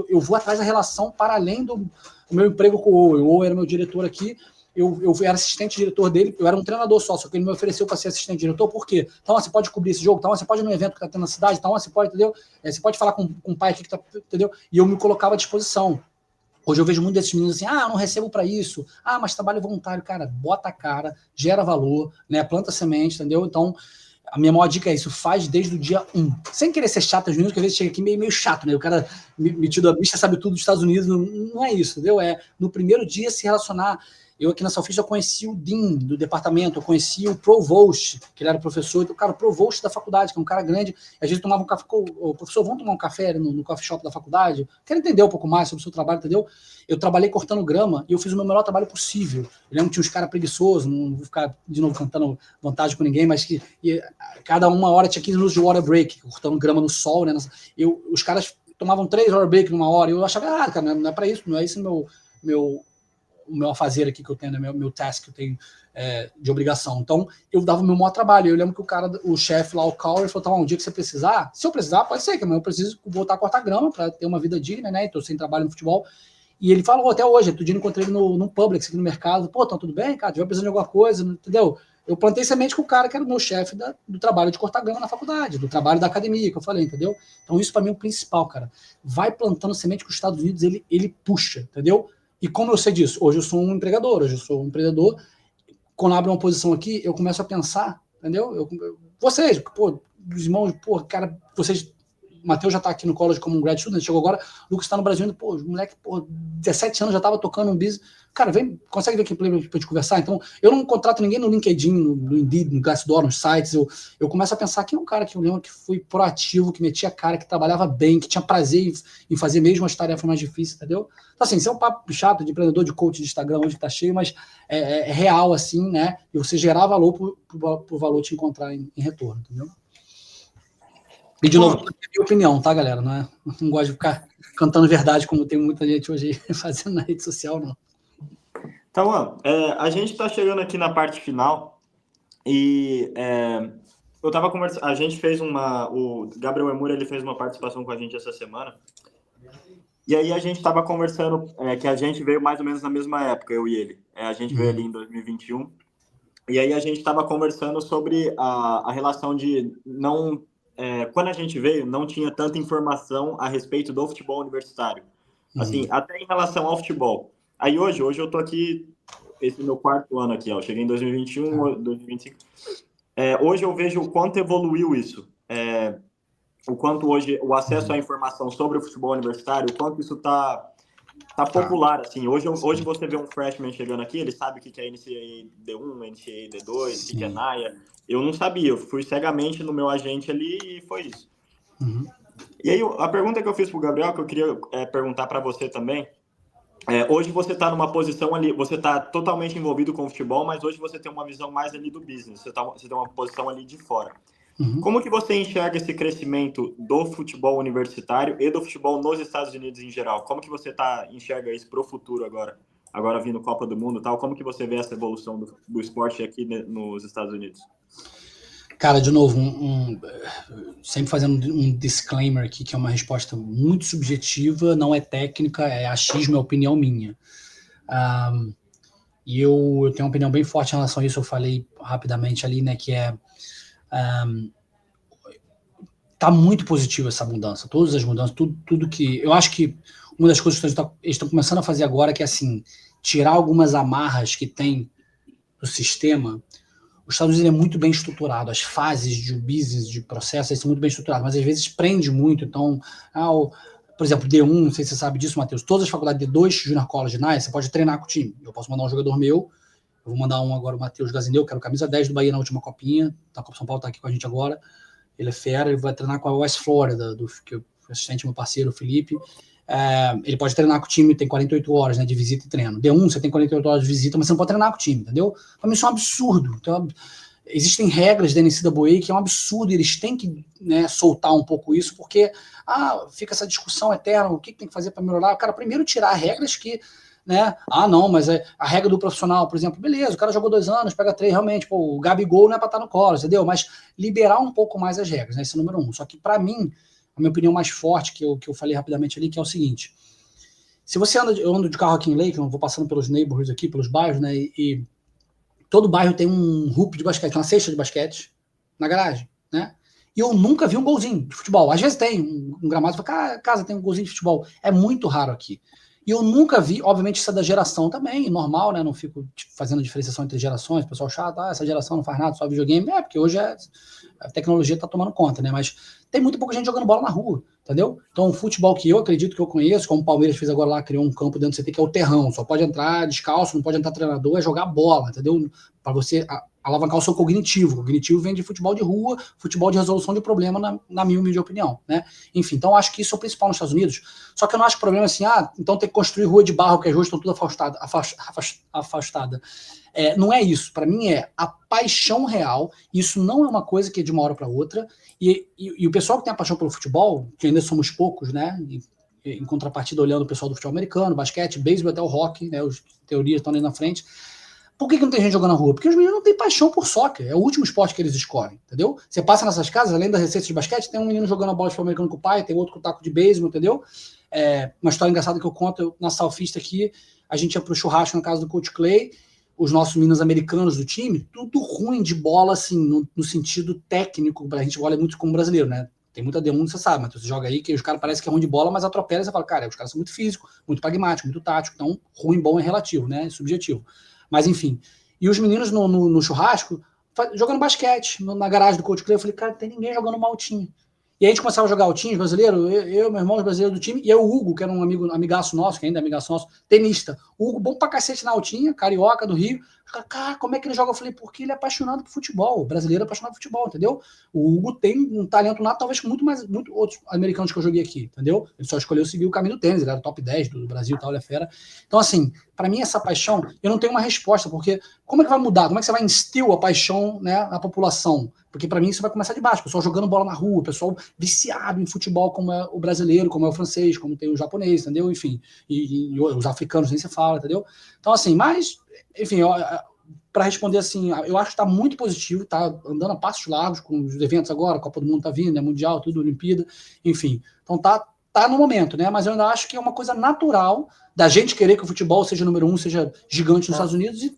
[SPEAKER 2] eu vou atrás da relação para além do meu emprego com o Owen. O Owen era meu diretor aqui. Eu era assistente-diretor dele, eu era um treinador só que ele me ofereceu para ser assistente-diretor, por quê? Então, você pode cobrir esse jogo, então, você pode ir no evento que está tendo na cidade, então, você pode, entendeu? Você pode falar com o pai aqui que está, entendeu? E eu me colocava à disposição. Hoje eu vejo muito desses meninos assim, eu não recebo para isso, mas trabalho voluntário, cara, bota a cara, gera valor, né? Planta semente, entendeu? Então, a minha maior dica é isso, faz desde o dia 1. Sem querer ser chato, os meninos que às vezes chega aqui meio chato, né? O cara metido a bicha sabe tudo dos Estados Unidos, não é isso, entendeu? É no primeiro dia se relacionar. Eu aqui na Salfish eu conheci o Dean do departamento, eu conheci o Provost, que ele era professor, então, cara, o Provost da faculdade, que é um cara grande, a gente tomava um café, o professor, vamos tomar um café no coffee shop da faculdade? Quero entender um pouco mais sobre o seu trabalho, entendeu? Eu trabalhei cortando grama e eu fiz o meu melhor trabalho possível. Eu lembro que tinha uns caras preguiçosos, não vou ficar de novo cantando vantagem com ninguém, mas que cada uma hora tinha 15 minutos de water break, cortando grama no sol, né? Os caras tomavam 3 water break numa hora, e eu achava, cara, não é para isso, não é isso o meu afazer aqui que eu tenho, né, meu task que eu tenho de obrigação. Então, eu dava o meu maior trabalho. Eu lembro que o chefe lá, o Cowher, falou, um dia que você precisar, se eu precisar, pode ser, mas eu preciso voltar a cortar grama para ter uma vida digna, né, estou sem trabalho no futebol. E ele falou até hoje, outro dia eu encontrei ele no Publix, aqui no mercado, então tudo bem, cara, tiver precisando de alguma coisa, entendeu? Eu plantei semente com o cara que era o meu chefe do trabalho de cortar grama na faculdade, do trabalho da academia, que eu falei, entendeu? Então isso para mim é o principal, cara. Vai plantando semente que os Estados Unidos, ele puxa, entendeu? E como eu sei disso? Hoje eu sou um empregador, hoje eu sou um empreendedor. Quando abre uma posição aqui, eu começo a pensar, entendeu? Vocês, os irmãos, cara, vocês... O Matheus já está aqui no college como um grad student, chegou agora, o Lucas está no Brasil ainda, o moleque, 17 anos já estava tocando um business. Cara, consegue vir aqui para a gente conversar? Então, eu não contrato ninguém no LinkedIn, no Indeed, no Glassdoor, nos sites. Eu começo a pensar que é um cara que eu lembro que foi proativo, que metia a cara, que trabalhava bem, que tinha prazer em fazer mesmo as tarefas mais difíceis, entendeu? Então, assim, isso é um papo chato de empreendedor, de coach de Instagram, hoje que tá cheio, mas é real, assim, né? E você gerar valor pro valor te encontrar em retorno, entendeu? E, de novo, é a minha opinião, tá, galera? Não gosto de ficar cantando verdade, como tem muita gente hoje fazendo na rede social, não.
[SPEAKER 1] Então, a gente está chegando aqui na parte final e eu estava conversando, a gente fez o Gabriel Emura, ele fez uma participação com a gente essa semana, e aí a gente estava conversando que a gente veio mais ou menos na mesma época, eu e ele. A gente veio ali em 2021, e aí a gente estava conversando sobre a relação de não... quando a gente veio, não tinha tanta informação a respeito do futebol universitário. Assim, até em relação ao futebol. Aí hoje eu tô aqui, esse é meu 4º ano aqui, eu cheguei em 2021, 2025. Hoje eu vejo o quanto evoluiu isso. O quanto hoje o acesso à informação sobre o futebol universitário, o quanto isso tá popular, assim. Hoje você vê um freshman chegando aqui, ele sabe o que é NCAA D1, NCAA D2, o que é NAIA. Eu não sabia, eu fui cegamente no meu agente ali e foi isso. E aí, a pergunta que eu fiz pro Gabriel, que eu queria perguntar para você também, Hoje você está numa posição ali, você está totalmente envolvido com o futebol, mas hoje você tem uma visão mais ali do business, você tem uma posição ali de fora. Como que você enxerga esse crescimento do futebol universitário e do futebol nos Estados Unidos em geral? Como que você enxerga isso para o futuro agora vindo Copa do Mundo e tal? Como que você vê essa evolução do esporte aqui nos Estados Unidos?
[SPEAKER 2] Cara, de novo, sempre fazendo um disclaimer aqui, que é uma resposta muito subjetiva, não é técnica, é achismo, é opinião minha. E eu tenho uma opinião bem forte em relação a isso, eu falei rapidamente ali, né, que tá muito positivo essa mudança, todas as mudanças, tudo que... Eu acho que uma das coisas que eles estão começando a fazer agora, que é assim, tirar algumas amarras que tem do sistema. Os Estados Unidos é muito bem estruturado, as fases de business, de processo, são muito bem estruturadas, mas às vezes prende muito. Então, por exemplo, D1, não sei se você sabe disso, Matheus, todas as faculdades D2, Junior College, Nice, você pode treinar com o time. Eu posso mandar um jogador meu, eu vou mandar agora, o Matheus Gazineu, que era o camisa 10 do Bahia na última copinha, a Copa São Paulo está aqui com a gente agora, ele é fera, ele vai treinar com a West Florida, que é o assistente meu parceiro, o Felipe. Ele pode treinar com o time, tem 48 horas, né, de visita e treino. D1, você tem 48 horas de visita, mas você não pode treinar com o time, entendeu? Para mim isso é um absurdo. Então, existem regras da NCAA que é um absurdo, e eles têm que, né, soltar um pouco isso, porque fica essa discussão eterna, o que tem que fazer para melhorar? Cara, primeiro tirar regras que, né, não, mas a regra do profissional, por exemplo, beleza, o cara jogou 2 anos, pega 3, realmente, o Gabigol não é para estar no colo, entendeu? Mas liberar um pouco mais as regras, né, esse é o número 1. Só que para mim, a minha opinião mais forte, que eu falei rapidamente ali, que é o seguinte: se você eu ando de carro aqui em Lake, eu vou passando pelos neighborhoods aqui, pelos bairros, né, e todo bairro tem um hoop de basquete, uma cesta de basquete na garagem, né, e eu nunca vi um golzinho de futebol. Às vezes tem um gramado, você fala, casa tem um golzinho de futebol, é muito raro aqui. E eu nunca vi, obviamente isso é da geração também, normal, né, não fico fazendo diferenciação entre gerações, o pessoal chato, essa geração não faz nada, só videogame, porque hoje a tecnologia está tomando conta, né, mas tem muito pouca gente jogando bola na rua, entendeu? Então o futebol que eu acredito que eu conheço, como o Palmeiras fez agora lá, criou um campo dentro do CT que é o terrão, só pode entrar descalço, não pode entrar treinador, é jogar bola, entendeu? Para você alavancar o seu cognitivo. O cognitivo vem de futebol de rua, futebol de resolução de problema, na minha humilde opinião, né? Enfim, então acho que isso é o principal nos Estados Unidos. Só que eu não acho problema assim, então tem que construir rua de barro, que as ruas estão tudo afastadas. Não é isso. Para mim é a paixão real. Isso não é uma coisa que é de uma hora para outra. E o pessoal que tem a paixão pelo futebol, que ainda somos poucos, né? Em contrapartida, olhando o pessoal do futebol americano, basquete, beisebol, até o hockey, né? Os teorias estão ali na frente. Por que não tem gente jogando na rua? Porque os meninos não têm paixão por soccer. É o último esporte que eles escolhem, entendeu? Você passa nessas casas, além da receita de basquete, tem um menino jogando a bola de futebol americano com o pai, tem outro com o taco de beisebol, entendeu? Uma história engraçada que eu conto, na Salfista aqui, a gente ia pro churrasco na casa do Coach Clay, os nossos meninos americanos do time, tudo ruim de bola, assim, no sentido técnico. A gente olha muito como brasileiro, né? Tem muita D1, você sabe, mas você joga aí que os caras parecem que é ruim de bola, mas atropela e você fala, cara, os caras são muito físicos, muito pragmáticos, muito táticos, então ruim, bom é relativo, né? É subjetivo. Mas enfim. E os meninos no churrasco, jogando basquete, na garagem do Coach Clay, eu falei, cara, não tem ninguém jogando mal time. E aí a gente começava a jogar altinhos brasileiro, eu, meu irmão, os brasileiros do time, e eu, o Hugo, que era um amigaço nosso, que ainda é amigaço nosso, tenista. O Hugo, bom pra cacete na altinha, carioca do Rio. Cara, como é que ele joga? Eu falei, porque ele é apaixonado por futebol. O brasileiro é apaixonado por futebol, entendeu? O Hugo tem um talento nato, talvez muito outros americanos que eu joguei aqui, entendeu? Ele só escolheu seguir o caminho do tênis, ele era top 10 do Brasil e tal, ele é fera. Então, assim, para mim, essa paixão, eu não tenho uma resposta, porque como é que vai mudar? Como é que você vai instilar a paixão, né, na população? Porque para mim isso vai começar de baixo, o pessoal jogando bola na rua, o pessoal viciado em futebol, como é o brasileiro, como é o francês, como tem o japonês, entendeu? Enfim, e os africanos nem se fala, entendeu? Então, assim, mas, enfim, para responder assim, eu acho que está muito positivo, tá andando a passos largos com os eventos agora, a Copa do Mundo tá vindo, né, Mundial, tudo, Olimpíada, enfim. Então tá no momento, né? Mas eu ainda acho que é uma coisa natural da gente querer que o futebol seja número 1, seja gigante nos Estados Unidos, e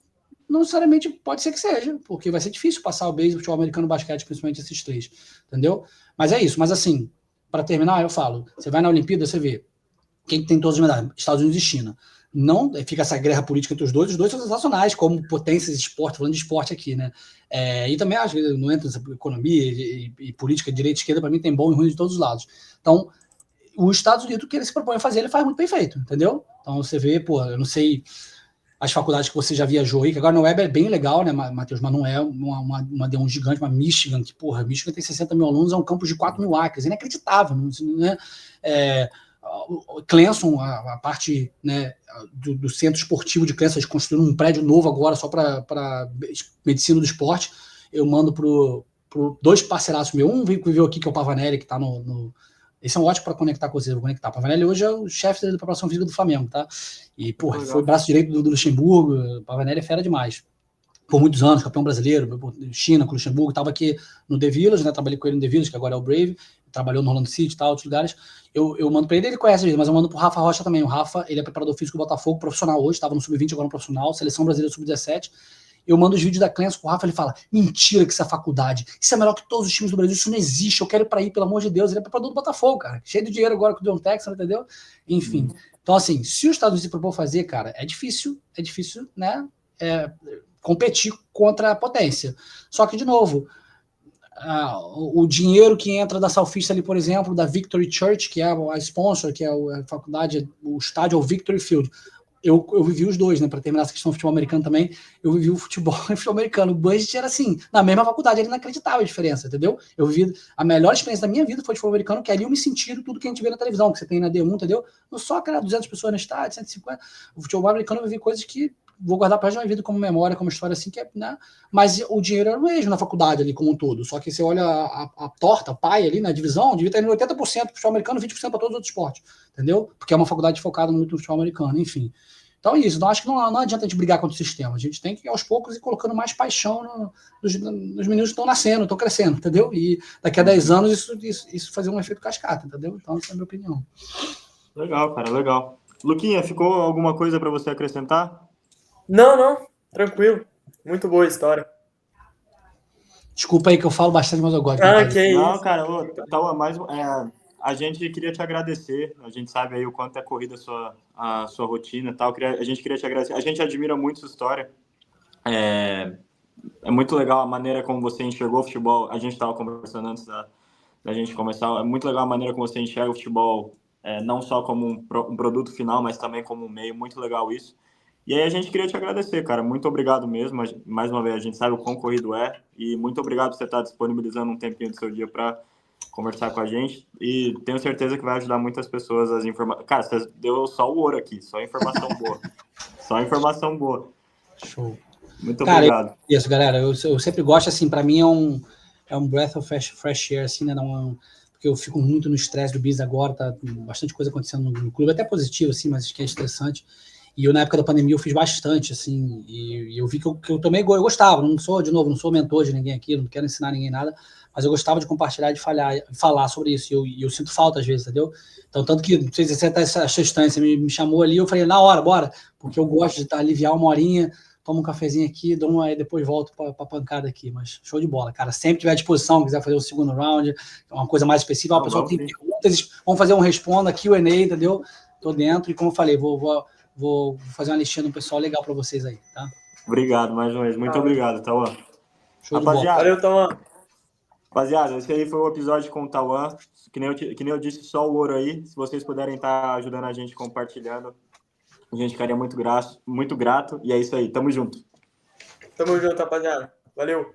[SPEAKER 2] não necessariamente pode ser que seja, porque vai ser difícil passar o beisebol, o futebol americano, o basquete, principalmente esses 3, entendeu? Mas é isso. Mas assim, para terminar, eu falo, você vai na Olimpíada, você vê quem tem todas as medalhas, Estados Unidos e China. Não fica essa guerra política entre os dois são sensacionais, como potências de esporte, falando de esporte aqui, né? E também acho que não entra nessa economia e política, direita e esquerda, para mim tem bom e ruim de todos os lados. Então, os Estados Unidos, o que ele se propõe a fazer, ele faz muito bem feito, entendeu? Então você vê, eu não sei as faculdades que você já viajou aí, que agora no Web é bem legal, né, Matheus, mas não é uma D1 gigante, uma Michigan, que, Michigan tem 60 mil alunos, é um campus de 4 mil acres, inacreditável, né? O Clemson, a parte, né, do centro esportivo de Clemson, eles construíram um prédio novo agora só para medicina do esporte. Eu mando pro 2 parceiraços meus, um veio aqui, que é o Pavanelli, que está esse é um ótimo para conectar com vocês, vou conectar. O Pavanelli hoje é o chefe da preparação física do Flamengo, tá? E, porra, foi braço direito do Luxemburgo. O Pavanelli é fera demais. Por muitos anos, campeão brasileiro, China, com o Luxemburgo, estava aqui no The Village, né? Trabalhei com ele no The Village, que agora é o Brave, trabalhou no Orlando City e tal, outros lugares. Eu mando para ele conhece, mas eu mando pro Rafa Rocha também. O Rafa, ele é preparador físico do Botafogo, profissional hoje, estava no Sub-20, agora no profissional, seleção brasileira Sub-17. Eu mando os vídeos da Clemson pro Rafa, ele fala, mentira que isso é faculdade, isso é melhor que todos os times do Brasil, isso não existe, eu quero ir para aí, pelo amor de Deus. Ele é preparador do Botafogo, cara, cheio de dinheiro agora com o John Texas, entendeu? Enfim. Então, assim, se os Estados Unidos se propor fazer, cara, é difícil, né? Competir contra a potência. Só que, de novo, o dinheiro que entra da Southeast ali, por exemplo, da Victory Church, que é a sponsor, que é a faculdade, o estádio é o Victory Field. Eu vivi os dois, né? Para terminar essa questão do futebol americano também, eu vivi o futebol e o futebol americano. O budget era assim, na mesma faculdade, era inacreditável a diferença, entendeu? Eu vivi a melhor experiência da minha vida foi futebol americano, que ali eu me senti tudo que a gente vê na televisão, que você tem na D1, entendeu? Não só aquela 200 pessoas no estádio, 150. O futebol americano eu vivi coisas que vou guardar para a minha vida como memória, como história assim, que é, né? Mas o dinheiro era o mesmo na faculdade ali como um todo. Só que você olha a torta, a paia ali na divisão, devia ter 80% para o futebol americano, 20% para todos os outros esportes, entendeu? Porque é uma faculdade focada muito no futebol americano, enfim. Então é isso. Então, acho que não adianta a gente brigar contra o sistema. A gente tem que, aos poucos, ir colocando mais paixão nos meninos que estão nascendo, estão crescendo, entendeu? E daqui a 10 anos isso fazer um efeito cascata, entendeu? Então, essa é a minha opinião.
[SPEAKER 1] Legal, cara, legal. Luquinha, ficou alguma coisa para você acrescentar?
[SPEAKER 3] Não, tranquilo. Muito boa a história.
[SPEAKER 2] Desculpa aí que eu falo bastante, mas eu gosto.
[SPEAKER 3] Que
[SPEAKER 1] não,
[SPEAKER 3] isso.
[SPEAKER 1] cara, a gente queria te agradecer. A gente sabe aí o quanto é corrida a sua rotina e tal. A gente queria te agradecer. A gente admira muito sua história. É muito legal a maneira como você enxergou o futebol. A gente estava conversando antes da gente começar. É muito legal a maneira como você enxerga o futebol, não só como um produto final, mas também como um meio. Muito legal isso. E aí a gente queria te agradecer, cara. Muito obrigado mesmo. Mais uma vez, a gente sabe o quão corrido é. E muito obrigado por você estar disponibilizando um tempinho do seu dia para conversar com a gente. E tenho certeza que vai ajudar muitas pessoas as informações. Cara, você deu só o ouro aqui. Só informação boa. Só informação boa.
[SPEAKER 2] Show.
[SPEAKER 1] Muito obrigado.
[SPEAKER 2] Isso, galera. Eu sempre gosto, assim, para mim é um breath of fresh air, assim, né? Porque eu fico muito no estresse do business agora, tá bastante coisa acontecendo no clube, até positivo, assim, mas que é estressante. E eu, na época da pandemia, eu fiz bastante, assim, e eu vi que eu também gostava. Não sou mentor de ninguém aqui, não quero ensinar ninguém nada, mas eu gostava de compartilhar, de falar sobre isso. E eu sinto falta às vezes, entendeu? Então, tanto que, não sei se você achou estranho, você me chamou ali, eu falei, na hora, bora, porque eu gosto de aliviar uma horinha, tomo um cafezinho aqui, aí depois volto para a pancada aqui. Mas show de bola, cara. Sempre tiver à disposição, quiser fazer o segundo round, uma coisa mais específica, uma pessoa tem perguntas, vamos fazer um responda, Q&A, entendeu? Tô dentro e, como eu falei, vou fazer uma listinha do pessoal legal para vocês aí, tá?
[SPEAKER 1] Obrigado, mais uma vez. Muito obrigado, Tauan.
[SPEAKER 2] Show de bola.
[SPEAKER 3] Valeu, Tauan.
[SPEAKER 1] Rapaziada, esse aí foi o episódio com o Tauan. Que nem eu disse, só o ouro aí. Se vocês puderem estar ajudando a gente compartilhando, a gente ficaria muito grato. E é isso aí. Tamo junto.
[SPEAKER 3] Tamo junto, rapaziada. Valeu.